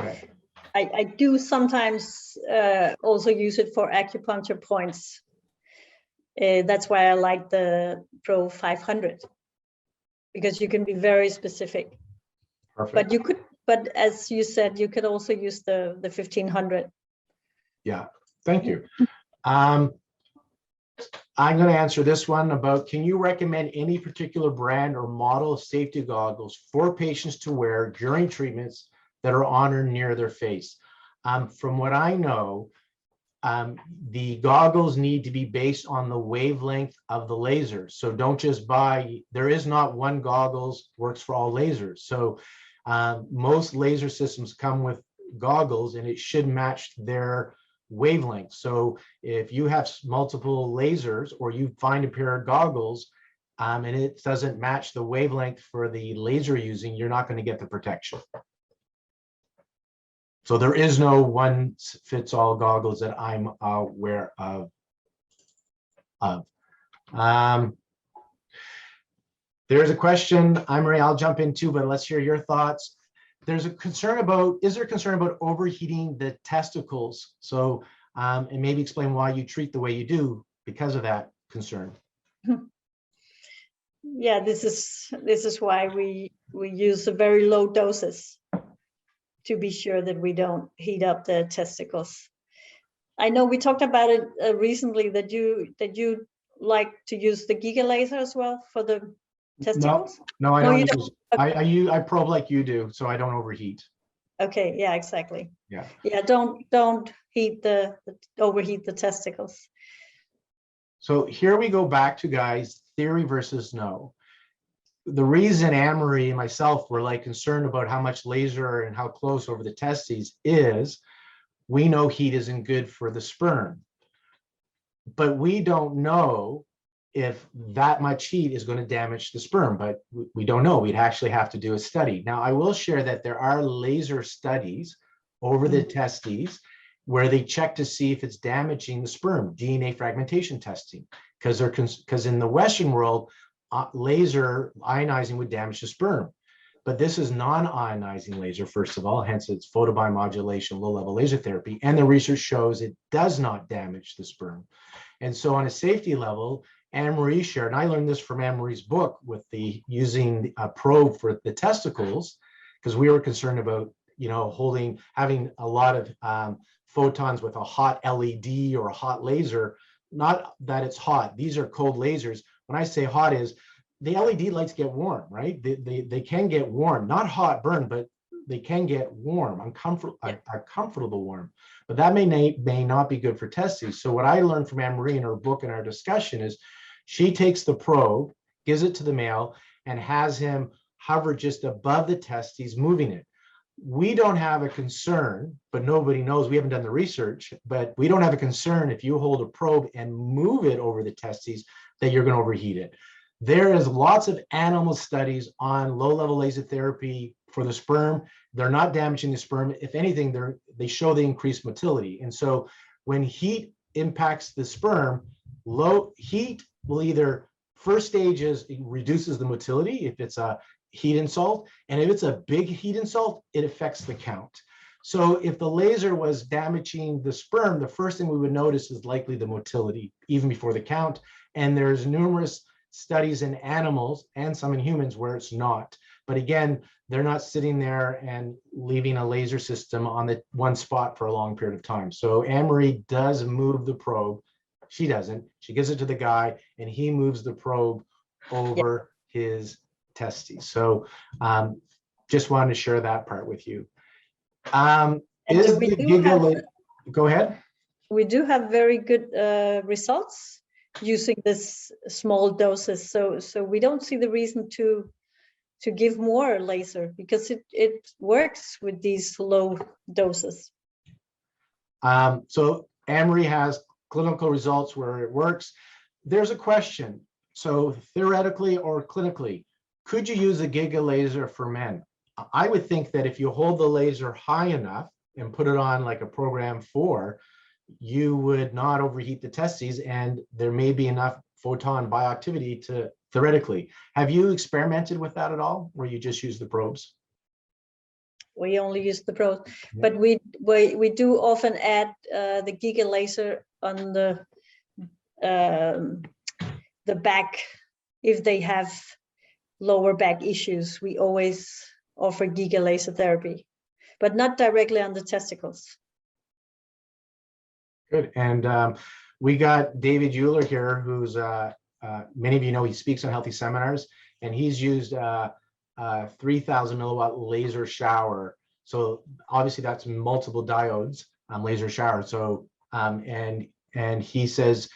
Okay. I do sometimes also use it for acupuncture points. That's why I like the Pro 500, because you can be very specific. Perfect. But as you said, you could also use the 1500. Yeah, thank you. I'm going to answer this one about, can you recommend any particular brand or model of safety goggles for patients to wear during treatments that are on or near their face? From what I know, the goggles need to be based on the wavelength of the laser. So don't just buy, there is not one goggles works for all lasers. So most laser systems come with goggles, and it should match their wavelengths. So if you have multiple lasers or you find a pair of goggles and it doesn't match the wavelength for the laser using, you're not going to get the protection. So there is no one fits all goggles that I'm aware of. There's a question, Marie, I'll jump in too, but let's hear your thoughts. There's a concern about, is there a concern about overheating the testicles? So, and maybe explain why you treat the way you do because of that concern. Yeah, this is why we use the very low doses to be sure that we don't heat up the testicles. I know we talked about it recently that you like to use the Giga laser as well for the testicles. No, I don't use. I probe like you do, so I don't overheat. Okay, yeah, exactly. Yeah. Yeah, don't overheat the testicles. So here we go back to, guys, theory versus no. The reason Anne-Marie and myself were like concerned about how much laser and how close over the testes is we know heat isn't good for the sperm, but we don't know if that much heat is going to damage the sperm, but we don't know. We'd actually have to do a study. Now, I will share that there are laser studies over the testes where they check to see if it's damaging the sperm, DNA fragmentation testing, because in the Western world, laser ionizing would damage the sperm. But this is non-ionizing laser, first of all, hence it's photobiomodulation, low-level laser therapy, and the research shows it does not damage the sperm. And so on a safety level, Anne-Marie shared, and I learned this from Anne-Marie's book with the using a probe for the testicles, because we were concerned about, having a lot of photons with a hot LED or a hot laser. Not that it's hot, these are cold lasers. When I say hot is, the LED lights get warm, right? They can get warm, not hot burn, but they can get warm, uncomfortable warm. But that may not be good for testes. So what I learned from Anne-Marie in her book and our discussion is she takes the probe, gives it to the male, and has him hover just above the testes, moving it. We don't have a concern, but nobody knows, we haven't done the research, but we don't have a concern if you hold a probe and move it over the testes that you're going to overheat it. There is lots of animal studies on low-level laser therapy for the sperm. They're not damaging the sperm. If anything, they show the increased motility. And so when heat impacts the sperm, low heat will either, first stage is it reduces the motility if it's a heat insult, and if it's a big heat insult, it affects the count. So if the laser was damaging the sperm, the first thing we would notice is likely the motility, even before the count. And there's numerous studies in animals and some in humans where it's not. But again, they're not sitting there and leaving a laser system on the one spot for a long period of time. So Anne-Marie does move the probe. She doesn't. She gives it to the guy, and he moves the probe over his testes. So just wanted to share that part with you. Go ahead. We do have very good results using this small doses. So we don't see the reason to give more laser because it works with these low doses. So Anne-Marie has clinical results where it works. There's a question. So theoretically or clinically, could you use a Giga laser for men? I would think that if you hold the laser high enough and put it on like a program 4, you would not overheat the testes, and there may be enough photon bioactivity to theoretically. Have you experimented with that at all, where you just use the probes? We only use the probes, but we do often add the Giga laser on the back if they have lower back issues. We always offer Giga laser therapy, but not directly on the testicles. Good. And we got David Euler here, who's many of you know, he speaks on healthy seminars, and he's used 3,000 milliwatt laser shower. So obviously that's multiple diodes laser shower. So and he says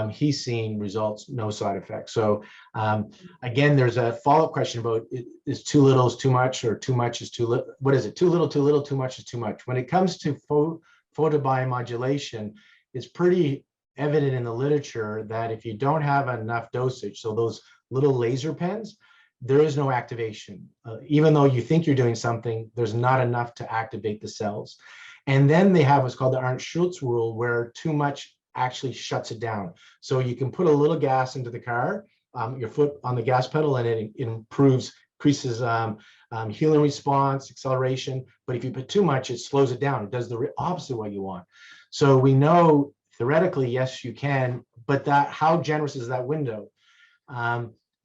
he's seeing results, no side effects. So again, there's a follow-up question about is too little is too much, or too much is too little? What is it? Too little, too much is too much. When it comes to photobiomodulation, it's pretty evident in the literature that if you don't have enough dosage, so those little laser pens, there is no activation. Even though you think you're doing something, there's not enough to activate the cells. And then they have what's called the Arndt-Schultz rule, where too much actually shuts it down. So you can put a little gas into the car, your foot on the gas pedal, and it increases healing response, acceleration. But if you put too much, it slows it down. It does the opposite of what you want. So we know theoretically, yes, you can, but how generous is that window?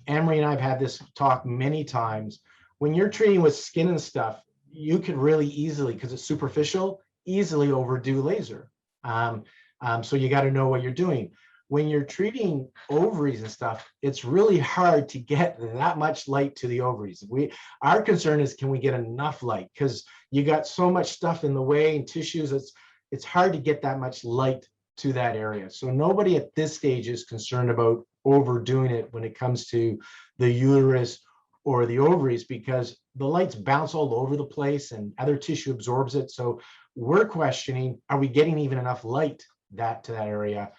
Anne-Marie and I have had this talk many times. When you're treating with skin and stuff, you can really easily, because it's superficial, easily overdo laser. So you got to know what you're doing. When you're treating ovaries and stuff, it's really hard to get that much light to the ovaries. Our concern is, can we get enough light? Because you got so much stuff in the way and tissues, it's hard to get that much light to that area. So nobody at this stage is concerned about overdoing it when it comes to the uterus or the ovaries, because the lights bounce all over the place and other tissue absorbs it. So we're questioning, are we getting even enough light to that area?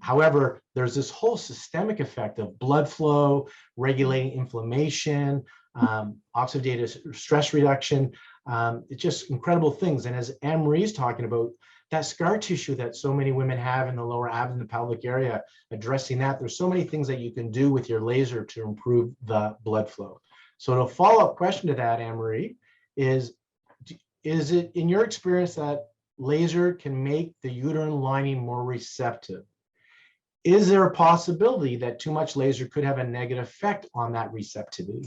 However, there's this whole systemic effect of blood flow, regulating inflammation, oxidative stress reduction. It's just incredible things. And as Anne-Marie's talking about, that scar tissue that so many women have in the lower abdomen, the pelvic area, addressing that, there's so many things that you can do with your laser to improve the blood flow. So the follow-up question to that, Anne-Marie, is it in your experience that laser can make the uterine lining more receptive? Is there a possibility that too much laser could have a negative effect on that receptivity?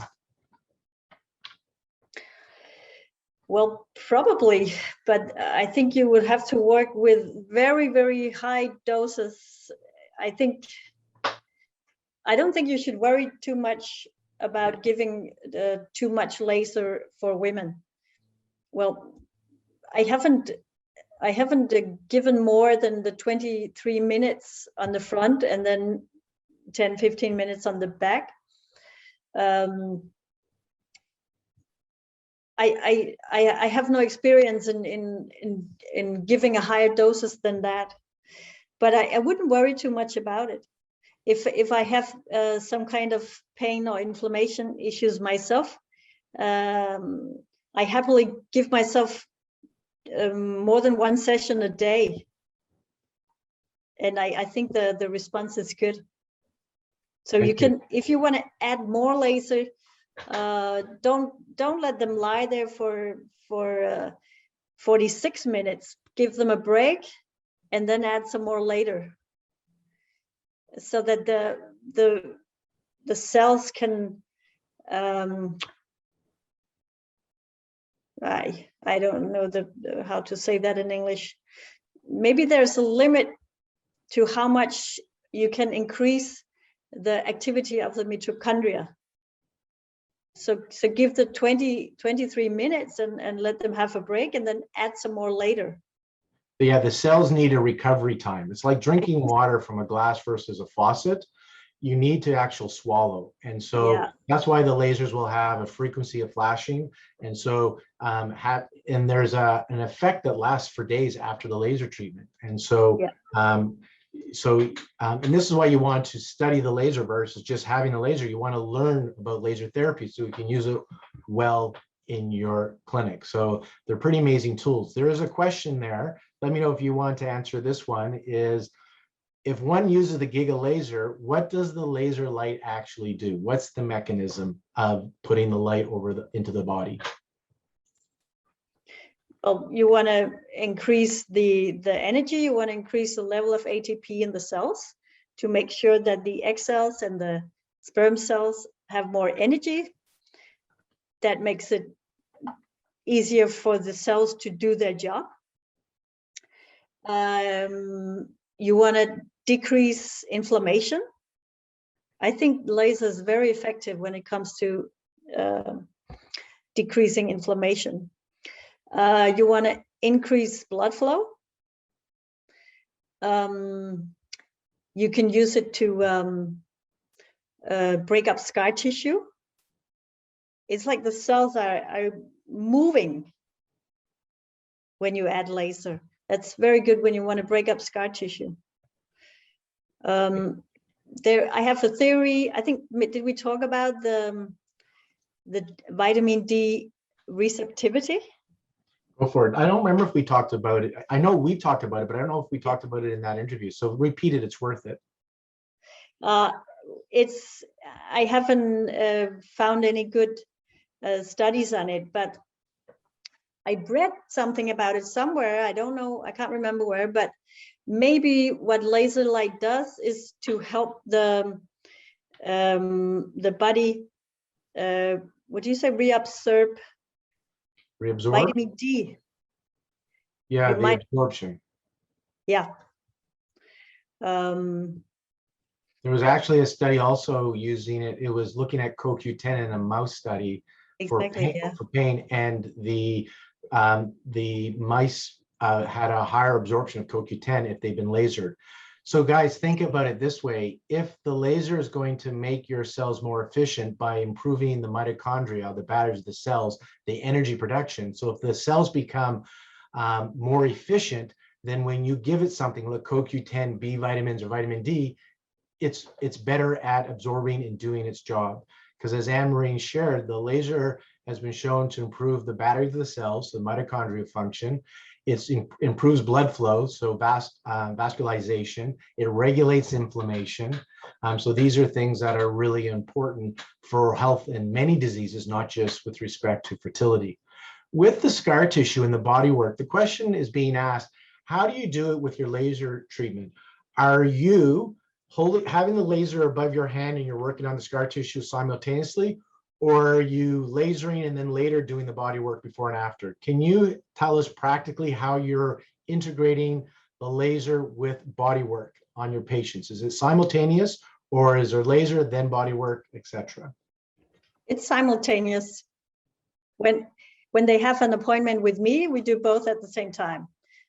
Well, probably, but I think you would have to work with very, very high doses. I don't think you should worry too much about giving too much laser for women. Well, I haven't given more than the 23 minutes on the front and then 10-15 minutes on the back. I have no experience in giving a higher doses than that, but I wouldn't worry too much about it. If I have some kind of pain or inflammation issues myself, I happily give myself more than one session a day, and I think the response is good. So you can, if you want to add more laser, don't let them lie there for 46 minutes. Give them a break and then add some more later, so that the cells can I don't know how to say that in English. Maybe there's a limit to how much you can increase the activity of the mitochondria. So give the 23 minutes and let them have a break, and then add some more later. Yeah, the cells need a recovery time. It's like drinking water from a glass versus a faucet. You need to actually swallow. And so that's why the lasers will have a frequency of flashing. And so there's an effect that lasts for days after the laser treatment. And so and this is why you want to study the laser versus just having the laser. You want to learn about laser therapy so you can use it well in your clinic. So they're pretty amazing tools. There is a question there. Let me know if you want to answer this one, is if one uses the Giga laser, what does the laser light actually do? What's the mechanism of putting the light into the body? Well, you want to increase the energy. You want to increase the level of ATP in the cells to make sure that the egg cells and the sperm cells have more energy. That makes it easier for the cells to do their job. You want to decrease inflammation. I think laser is very effective when it comes to decreasing inflammation. You want to increase blood flow. You can use it to break up scar tissue. It's like the cells are moving when you add laser. That's very good when you want to break up scar tissue. I have a theory. I think, did we talk about the vitamin D receptivity? Go for it. I don't remember if we talked about it. I know we talked about it, but I don't know if we talked about it in that interview. So repeat it. It's worth it. I haven't found any good studies on it, but I read something about it somewhere. I don't know. I can't remember where, but maybe what laser light does is to help the body. What do you say? Reabsorb vitamin D. Yeah, the absorption. Yeah. There was actually a study also using it. It was looking at CoQ10 in a mouse study for pain, and the mice had a higher absorption of CoQ10 if they've been lasered. So guys, think about it this way. If the laser is going to make your cells more efficient by improving the mitochondria, the batteries of the cells, the energy production. So if the cells become more efficient, then when you give it something like CoQ10, B vitamins, or vitamin D, it's better at absorbing and doing its job. Because as Anne-Marie shared, the laser has been shown to improve the battery of the cells, the mitochondria function. It improves blood flow, so vascularization. It regulates inflammation. So these are things that are really important for health in many diseases, not just with respect to fertility. With the scar tissue and the body work, the question is being asked, how do you do it with your laser treatment? Are you having the laser above your hand and you're working on the scar tissue simultaneously, or are you lasering and then later doing the body work before and after? Can you tell us practically how you're integrating the laser with body work on your patients? Is it simultaneous, or is there laser, then body work, etc.? It's simultaneous. When they have an appointment with me, we do both at the same time.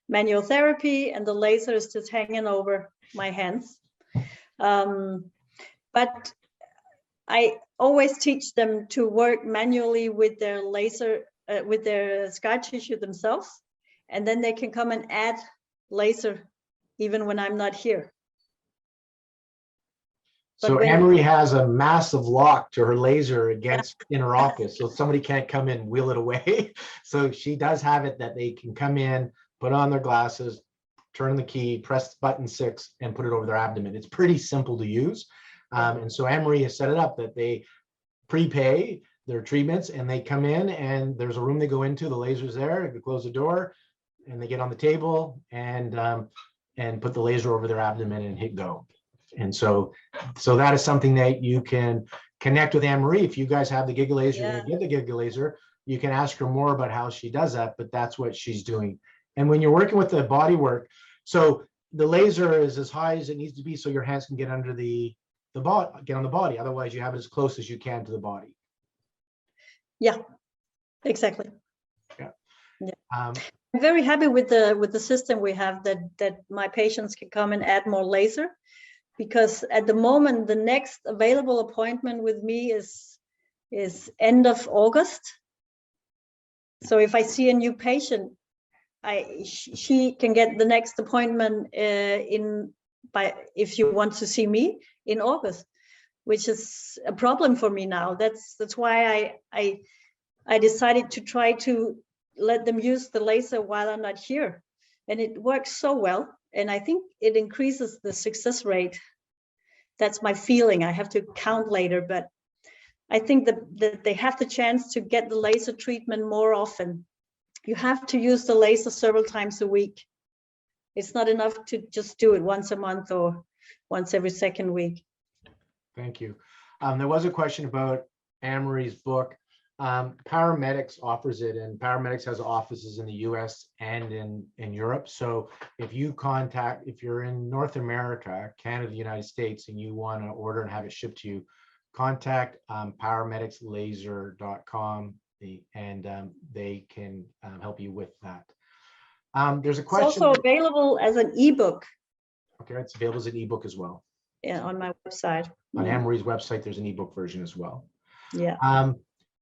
Manual therapy, and the laser is just hanging over my hands. But I always teach them to work manually with their laser, with their scar tissue themselves, and then they can come and add laser even when I'm not here. So Anne-Marie has a massive lock to her laser against in her office, so somebody can't come in and wheel it away. So she does have it that they can come in, put on their glasses, turn the key, press button 6, and put it over their abdomen. It's pretty simple to use. And so Anne-Marie has set it up that they prepay their treatments and they come in, and there's a room they go into, the laser's there, they close the door, and they get on the table and put the laser over their abdomen and hit go. And so that is something that you can connect with Anne-Marie. If you guys have the Giga laser, you're gonna get the Giga laser, you can ask her more about how she does that, but that's what she's doing. And when you're working with the body work, so the laser is as high as it needs to be so your hands can get under the body, get on the body. Otherwise, you have it as close as you can to the body. Yeah, exactly. Yeah. I'm very happy with the system we have, that my patients can come and add more laser, because at the moment the next available appointment with me is end of August. So if I see a new patient, she can get the next appointment if she wants to see me in August, which is a problem for me now. That's why I decided to try to let them use the laser while I'm not here, and it works so well. And I think it increases the success rate. That's my feeling. I have to count later, but I think that they have the chance to get the laser treatment more often. You have to use the laser several times a week. It's not enough to just do it once a month or once every second week. Thank you. There was a question about Anne-Marie's book. PowerMedics offers it, and PowerMedics has offices in the US and in Europe. So if you're in North America, Canada, the United States, and you want to order and have it shipped to you, contact PowerMedicsLaser.com, and they can help you with that. There's a question. It's also available as an ebook. Okay, it's available as an ebook as well. Yeah, on my website. On Anne-Marie's website, there's an ebook version as well. Yeah.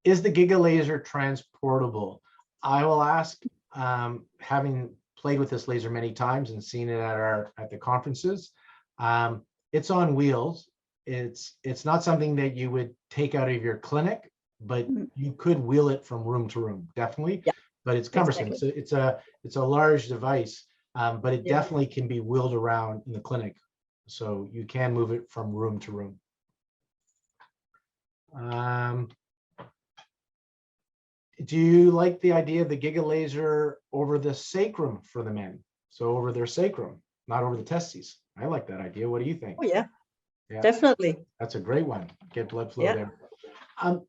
Is the Giga laser transportable? I will ask, having played with this laser many times and seen it at the conferences. It's on wheels. It's not something that you would take out of your clinic, but you could wheel it from room to room, definitely. Yeah, but it's cumbersome. exactly. It's a large device, but it Yeah. definitely can be wheeled around in the clinic. So you can move it from room to room. Do you like the idea of the Giga laser over the sacrum for the men? So over their sacrum, not over the testes. I like that idea. What do you think? Oh, yeah, Yeah, definitely. that's a great one. Get blood flow Yeah. there.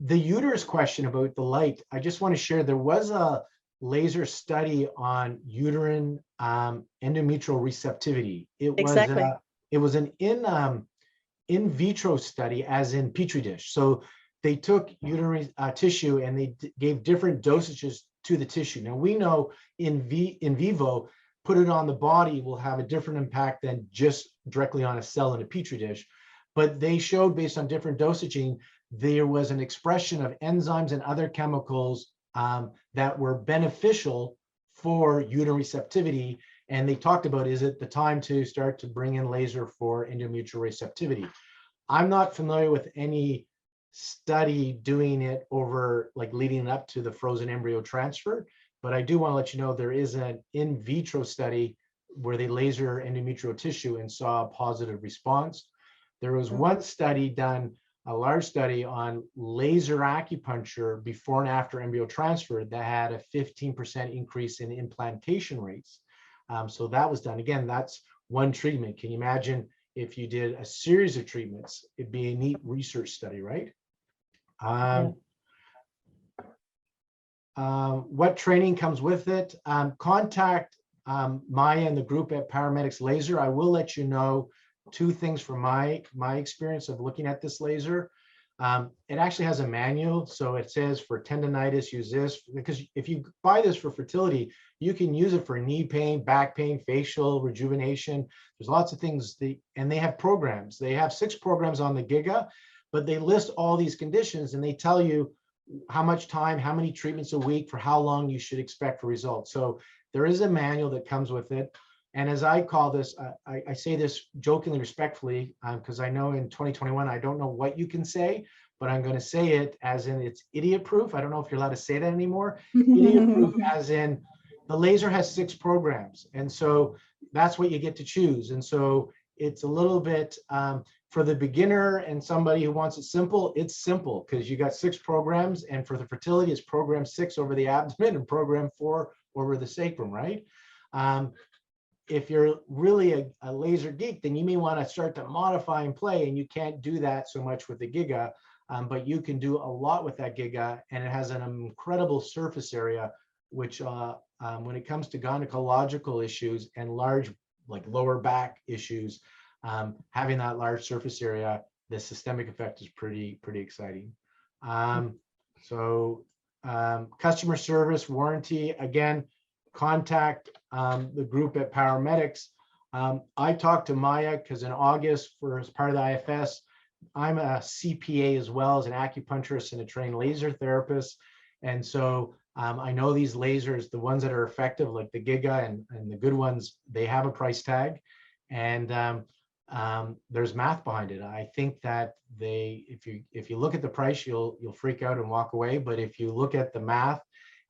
The uterus question about the light, I just want to share, there was a laser study on uterine endometrial receptivity. Exactly. It was an in vitro study, as in petri dish. So they took uterine tissue and they gave different dosages to the tissue. Now we know in vivo, put it on the body will have a different impact than just directly on a cell in a petri dish. But they showed, based on different dosaging, there was an expression of enzymes and other chemicals that were beneficial for uterine receptivity. And they talked about, is it the time to start to bring in laser for endometrial receptivity? I'm not familiar with any study doing it over, like, leading up to the frozen embryo transfer, but I do want to let you know there is an in vitro study where they laser endometrial tissue and saw a positive response. There was one study done, a large study on laser acupuncture before and after embryo transfer that had a 15% increase in implantation rates. So that was done. Again, that's one treatment. Can you imagine if you did a series of treatments? It'd be a neat research study, right? What training comes with it? Contact Maya and the group at PowerMedics Laser. I will let you know two things from my experience of looking at this laser. It actually has a manual. So it says for tendonitis, use this, because if you buy this for fertility, you can use it for knee pain, back pain, facial rejuvenation. There's lots of things, and they have programs. They have 6 programs on the Giga, but they list all these conditions and they tell you how much time, how many treatments a week, for how long you should expect for results. So there is a manual that comes with it. And as I call this, I say this jokingly, respectfully, because I know in 2021, I don't know what you can say, but I'm going to say it as in it's idiot proof. I don't know if you're allowed to say that anymore. Idiot proof, as in the laser has 6 programs. And so that's what you get to choose. And so it's a little bit for the beginner and somebody who wants it simple, it's simple because you got 6 programs. And for the fertility, it's program 6 over the abdomen and program 4 over the sacrum, right? If you're really a laser geek, then you may want to start to modify and play, and you can't do that so much with the Giga, but you can do a lot with that Giga, and it has an incredible surface area, which when it comes to gynecological issues and large, like lower back issues, having that large surface area, the systemic effect is pretty exciting. Customer service, warranty, again, contact the group at PowerMedics. I talked to Maya because in August, as part of the IFS, I'm a CPA as well as an acupuncturist and a trained laser therapist. And so I know these lasers, the ones that are effective, like the Giga and the good ones, they have a price tag. And there's math behind it. I think that if you look at the price, you'll freak out and walk away. But if you look at the math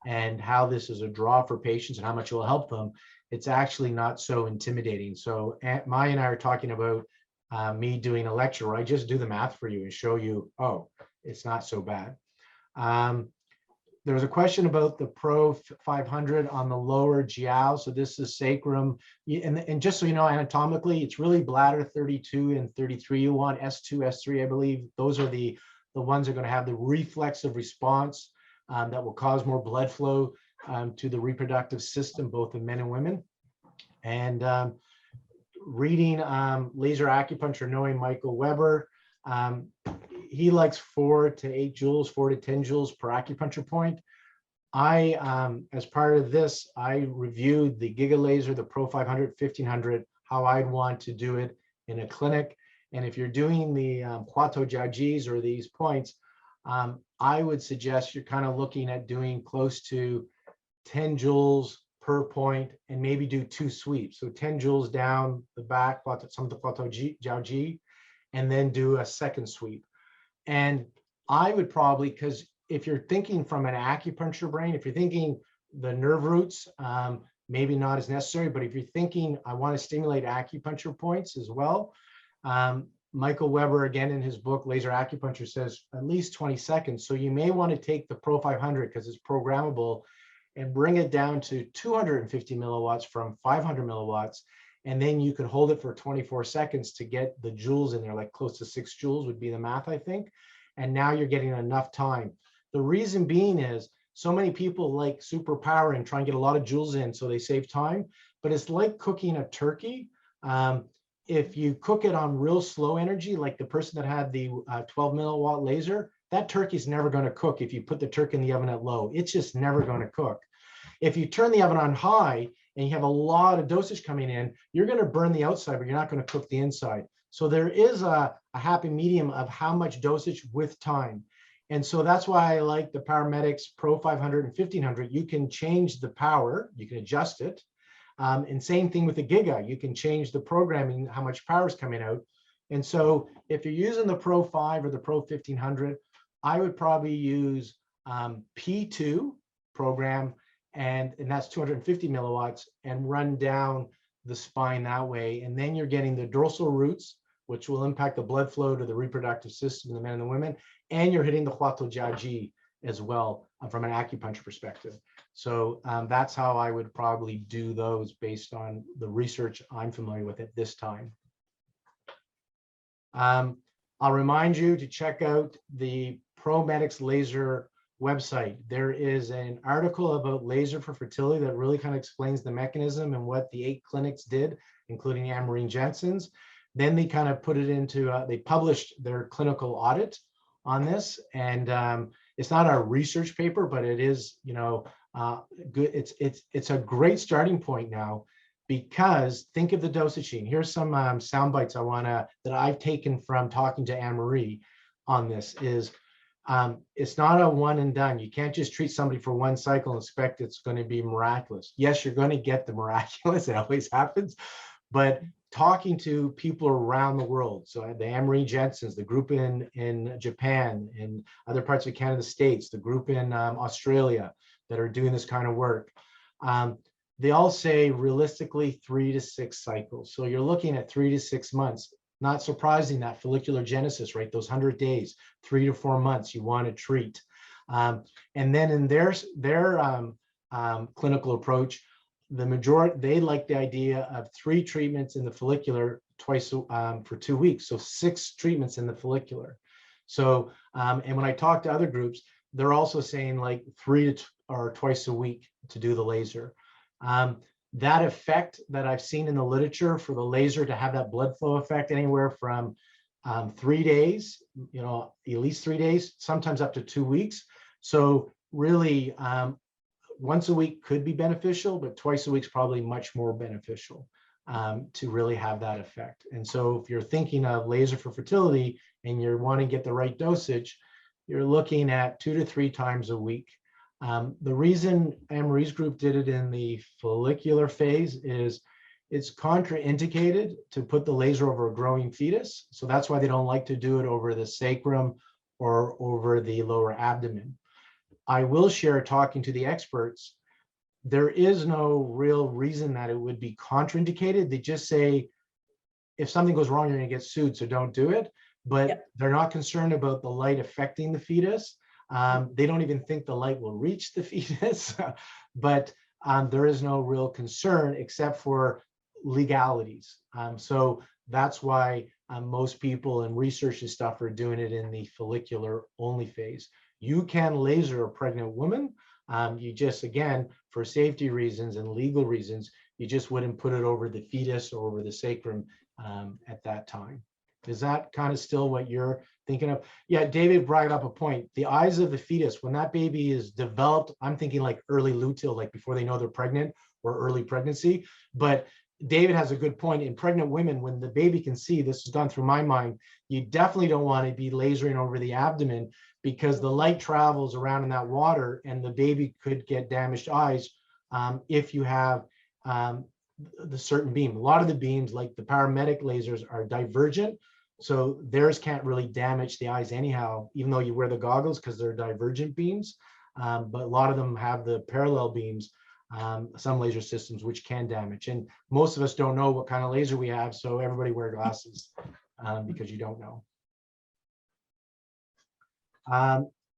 and how this is a draw for patients and how much it will help them, it's actually not so intimidating. So Maya and I are talking about me doing a lecture where I just do the math for you and show you, oh, it's not so bad. There was a question about the Pro 500 on the lower GL. So this is sacrum. And just so you know, anatomically, it's really bladder 32 and 33 you want, S2, S3, I believe. Those are the ones that are going to have the reflexive response that will cause more blood flow to the reproductive system, both in men and women. And reading laser acupuncture, knowing Michael Weber, he likes 4 to 8 joules, 4 to 10 joules per acupuncture point. As part of this, I reviewed the Giga laser, the Pro 500, 1500, how I'd want to do it in a clinic. And if you're doing the Quattro Jagis or these points, I would suggest you're kind of looking at doing close to 10 joules per point, and maybe do 2 sweeps. So 10 joules down the back, some of the plateau Jiaoji, and then do a second sweep. And I would probably, because if you're thinking from an acupuncture brain, if you're thinking the nerve roots, maybe not as necessary, but if you're thinking, I want to stimulate acupuncture points as well. Michael Weber, again, in his book, Laser Acupuncture, says at least 20 seconds. So you may want to take the Pro 500 because it's programmable and bring it down to 250 milliwatts from 500 milliwatts. And then you could hold it for 24 seconds to get the joules in there, like close to 6 joules would be the math, I think. And now you're getting enough time. The reason being is so many people like superpower and try and get a lot of joules in so they save time, but it's like cooking a turkey. If you cook it on real slow energy, like the person that had the 12 milliwatt laser, that turkey's never going to cook if you put the turkey in the oven at low. It's just never going to cook. If you turn the oven on high and you have a lot of dosage coming in, you're going to burn the outside, but you're not going to cook the inside. So there is a happy medium of how much dosage with time. And so that's why I like the PowerMedics Pro 500 and 1500. You can change the power, you can adjust it. And same thing with the Giga, you can change the programming, how much power is coming out. And so if you're using the Pro 5 or the Pro 1500, I would probably use P2 program, and that's 250 milliwatts, and run down the spine that way. And then you're getting the dorsal roots, which will impact the blood flow to the reproductive system, the men and the women, and you're hitting the Huatou Jiaji as well from an acupuncture perspective. So that's how I would probably do those based on the research I'm familiar with at this time. I'll remind you to check out the PowerMedics laser website. There is an article about laser for fertility that really kind of explains the mechanism and what the 8 clinics did, including Marie Jensen's. Then they kind of put it into, they published their clinical audit on this. And it's not a research paper, but it is, good. It's a great starting point now, because think of the dosage sheet. Here's some sound bites that I've taken from talking to Anne-Marie on this is, it's not a one and done. You can't just treat somebody for one cycle and expect it's going to be miraculous. Yes, you're going to get the miraculous. It always happens. But talking to people around the world, so the Marie Jensens, the group in Japan, in other parts of Canada, States, the group in Australia that are doing this kind of work, they all say realistically 3 to 6 cycles. So you're looking at 3 to 6 months. Not surprising that follicular genesis, right? Those 100 days, 3 to 4 months you want to treat. And then in their clinical approach, the majority, they like the idea of 3 treatments in the follicular twice for 2 weeks. So 6 treatments in the follicular. So, and when I talk to other groups, they're also saying like 3 or twice a week to do the laser. That effect that I've seen in the literature for the laser to have that blood flow effect anywhere from 3 days, at least 3 days, sometimes up to 2 weeks. So really, once a week could be beneficial, but twice a week is probably much more beneficial to really have that effect. And so if you're thinking of laser for fertility and you're wanting to get the right dosage, you're looking at 2 to 3 times a week. The reason Anne-Marie's group did it in the follicular phase is it's contraindicated to put the laser over a growing fetus. So that's why they don't like to do it over the sacrum or over the lower abdomen. I will share, talking to the experts, there is no real reason that it would be contraindicated. They just say, if something goes wrong, you're going to get sued, so don't do it. But they're not concerned about the light affecting the fetus. They don't even think the light will reach the fetus, but there is no real concern except for legalities. So that's why most people in research and stuff are doing it in the follicular only phase. You can laser a pregnant woman. You just, again, for safety reasons and legal reasons, you just wouldn't put it over the fetus or over the sacrum at that time. Is that kind of still what you're thinking of? Yeah, David brought up a point. The eyes of the fetus, when that baby is developed, I'm thinking like early luteal, like before they know they're pregnant, or early pregnancy. But David has a good point. In pregnant women, when the baby can see, this has gone through my mind, you definitely don't want to be lasering over the abdomen, because the light travels around in that water and the baby could get damaged eyes if you have the certain beam. A lot of the beams, like the PowerMedic lasers, are divergent, so theirs can't really damage the eyes anyhow, even though you wear the goggles, because they're divergent beams. But a lot of them have the parallel beams, some laser systems, which can damage. And most of us don't know what kind of laser we have, so everybody wear glasses because you don't know.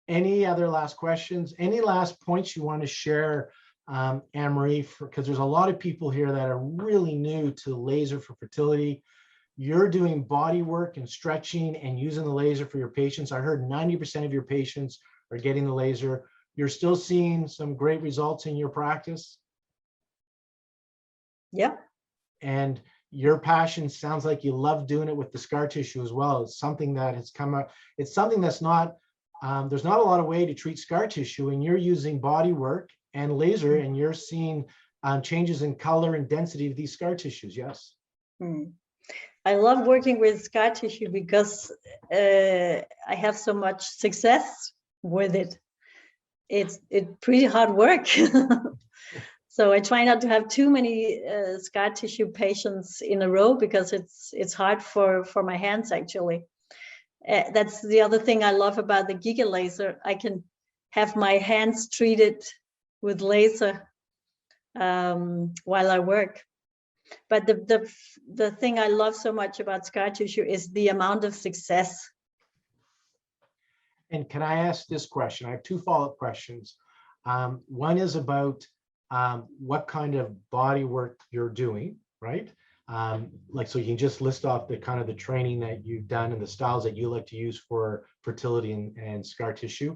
Any other last questions? Any last points you want to share, Anne-Marie, because there's a lot of people here that are really new to laser for fertility. You're doing body work and stretching and using the laser for your patients. I heard 90% of your patients are getting the laser. You're still seeing some great results in your practice? Yeah. And your passion sounds like you love doing it with the scar tissue as well. It's something that has come up. It's something that's not, there's not a lot of way to treat scar tissue, and you're using body work and laser, and you're seeing changes in color and density of these scar tissues. Yes. I love working with scar tissue because I have so much success with it. It's pretty hard work. So I try not to have too many scar tissue patients in a row, because it's hard for my hands, actually. That's the other thing I love about the Giga laser. I can have my hands treated with laser while I work. But the thing I love so much about scar tissue is the amount of success. And can I ask this question? I have two follow-up questions. One is about what kind of body work you're doing, right? Like, so you can just list off the kind of the training that you've done and the styles that you like to use for fertility and scar tissue.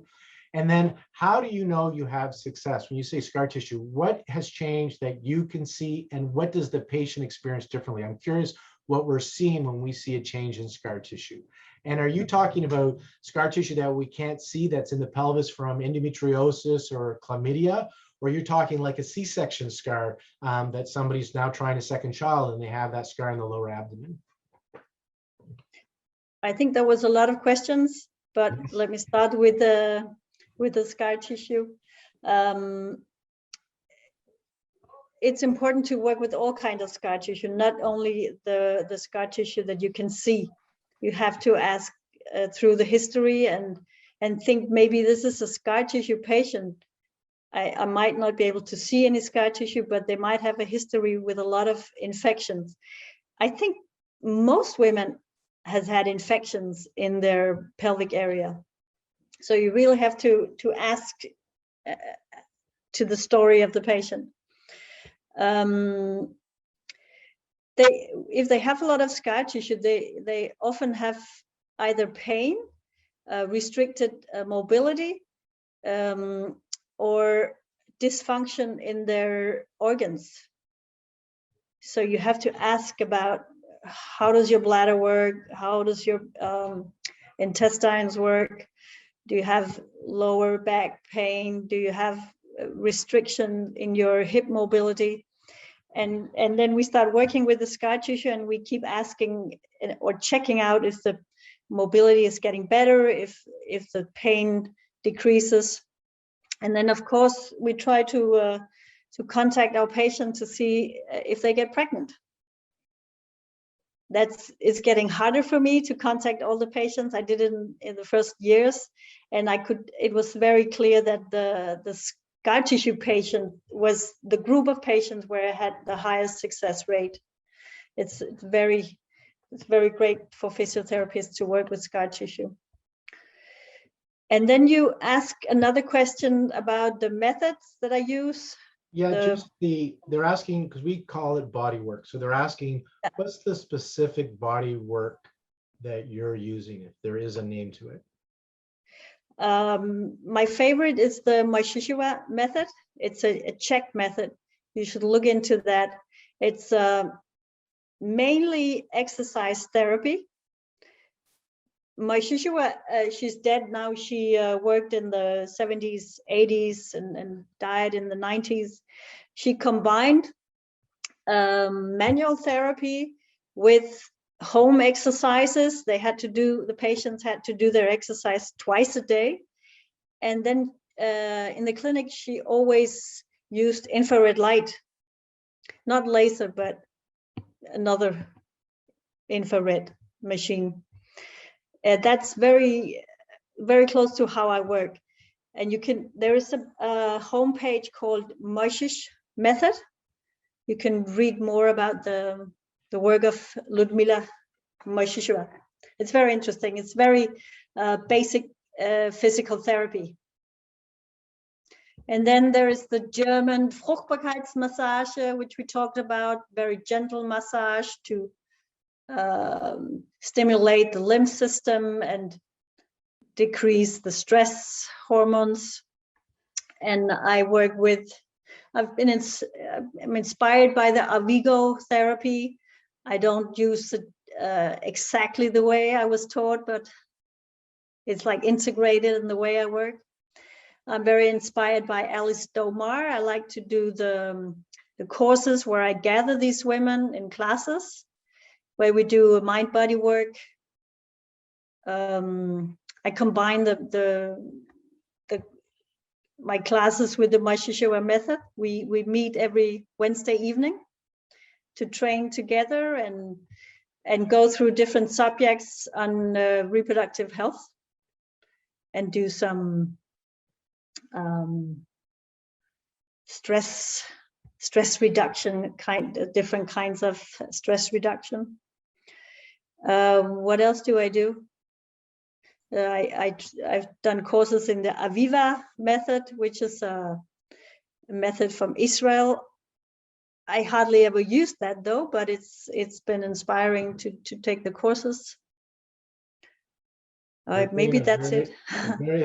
And then how do you know you have success? When you say scar tissue, what has changed that you can see, and what does the patient experience differently? I'm curious what we're seeing when we see a change in scar tissue. And are you talking about scar tissue that we can't see that's in the pelvis from endometriosis or chlamydia? Or you're talking like a C-section scar that somebody's now trying a second child and they have that scar in the lower abdomen? I think there was a lot of questions, but let me start with the scar tissue. It's important to work with all kinds of scar tissue, not only the scar tissue that you can see. You have to ask through the history and think, maybe this is a scar tissue patient. I might not be able to see any scar tissue, but they might have a history with a lot of infections. I think most women has had infections in their pelvic area. So you really have to ask to the story of the patient. If they have a lot of scar tissue, they often have either pain, restricted mobility, or dysfunction in their organs. So you have to ask about, how does your bladder work? How does your intestines work? Do you have lower back pain? Do you have restriction in your hip mobility? And then we start working with the scar tissue, and we keep asking or checking out if the mobility is getting better, if the pain decreases. And then, of course, we try to contact our patient to see if they get pregnant. It's getting harder for me to contact all the patients. I did it in the first years, and it was very clear that the scar tissue patient was the group of patients where I had the highest success rate. It's very great for physiotherapists to work with scar tissue. And then you ask another question about the methods that I use. Yeah, they're asking, because we call it body work. So they're asking, what's the specific body work that you're using, if there is a name to it? My favorite is the Moishishua method. It's a check method. You should look into that. It's mainly exercise therapy. Moishishua, she's dead now. She worked in the 70s, 80s, and died in the 90s. She combined manual therapy with home exercises. The patients had to do their exercise twice a day. And then in the clinic, she always used infrared light, not laser, but another infrared machine. That's very, very close to how I work. And there is a homepage called Moshish Method. You can read more about the work of Ludmila Moshishua. It's very interesting. It's very basic physical therapy. And then there is the German Fruchtbarkeitsmassage, which we talked about, very gentle massage to stimulate the lymph system and decrease the stress hormones. And I'm inspired by the Avigo therapy. I don't use it exactly the way I was taught, but it's like integrated in the way I work. I'm very inspired by Alice Domar. I like to do the courses where I gather these women in classes, where we do mind-body work. I combine my classes with the Moshishua method. We meet every Wednesday evening to train together and go through different subjects on reproductive health and do some stress reduction, different kinds of stress reduction. What else do I do? I've done courses in the Aviva method, which is a method from Israel. I hardly ever used that though, but it's been inspiring to take the courses. Maybe that's it. A very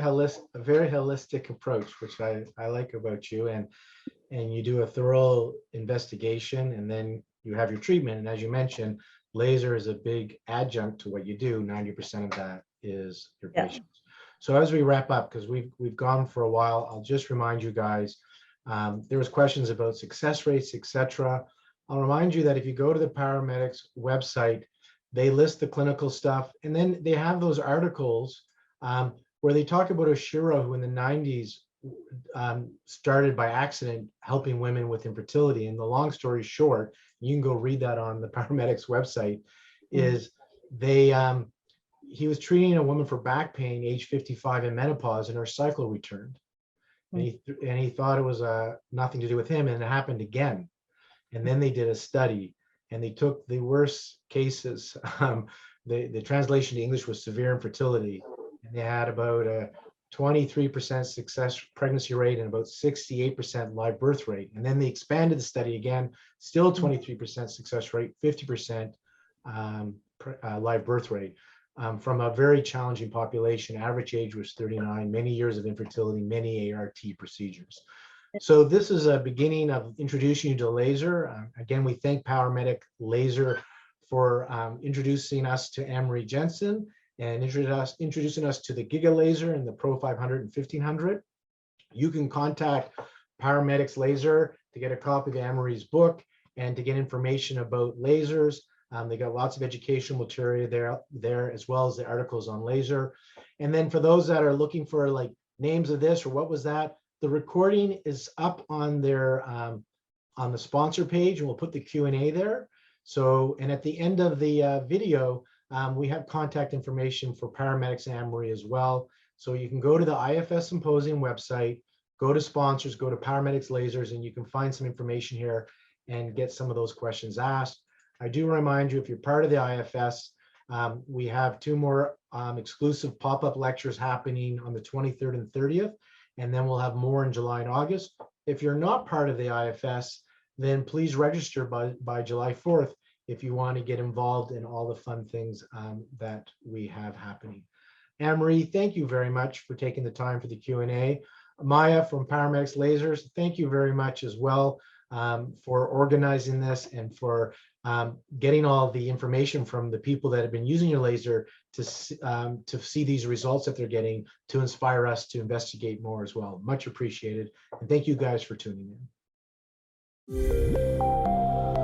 holistic approach, which I like about you, and you do a thorough investigation, and then you have your treatment. And as you mentioned, laser is a big adjunct to what you do. 90% of that is your patients. So as we wrap up, because we've gone for a while, I'll just remind you guys, there was questions about success rates, etc. I'll remind you that if you go to the PowerMedics website, they list the clinical stuff, and then they have those articles where they talk about Oshiro, who in the 90s started by accident helping women with infertility. And the long story short, you can go read that on the PowerMedics website, is he was treating a woman for back pain, age 55 in menopause, and her cycle returned. And he thought it was nothing to do with him, and it happened again. And then they did a study, and they took the worst cases. The translation to English was severe infertility, and they had about a 23% success pregnancy rate and about 68% live birth rate. And then they expanded the study again, still 23% success rate, 50% live birth rate. From a very challenging population. Average age was 39, many years of infertility, many ART procedures. So this is a beginning of introducing you to laser. Again, we thank PowerMedic Laser for introducing us to Marie Jensen and introducing us to the Giga laser and the Pro 500 and 1500. You can contact PowerMedics Laser to get a copy of Anne-Marie's book and to get information about lasers. They got lots of educational material there, as well as the articles on laser. And then for those that are looking for like names of this or what was that, the recording is up on their on the sponsor page, and we'll put the Q&A there. So, and at the end of the video, we have contact information for PowerMedics and Anne-Marie as well. So you can go to the IFS Symposium website, go to sponsors, go to PowerMedics Lasers, and you can find some information here and get some of those questions asked. I do remind you, if you're part of the IFS, we have 2 more exclusive pop-up lectures happening on the 23rd and 30th, and then we'll have more in July and August. If you're not part of the IFS, then please register by July 4th if you want to get involved in all the fun things that we have happening. Anne-Marie, thank you very much for taking the time for the Q&A. Maya from PowerMedics Lasers, thank you very much as well for organizing this and for getting all the information from the people that have been using your laser to see these results that they're getting, to inspire us to investigate more as well. Much appreciated. And thank you guys for tuning in.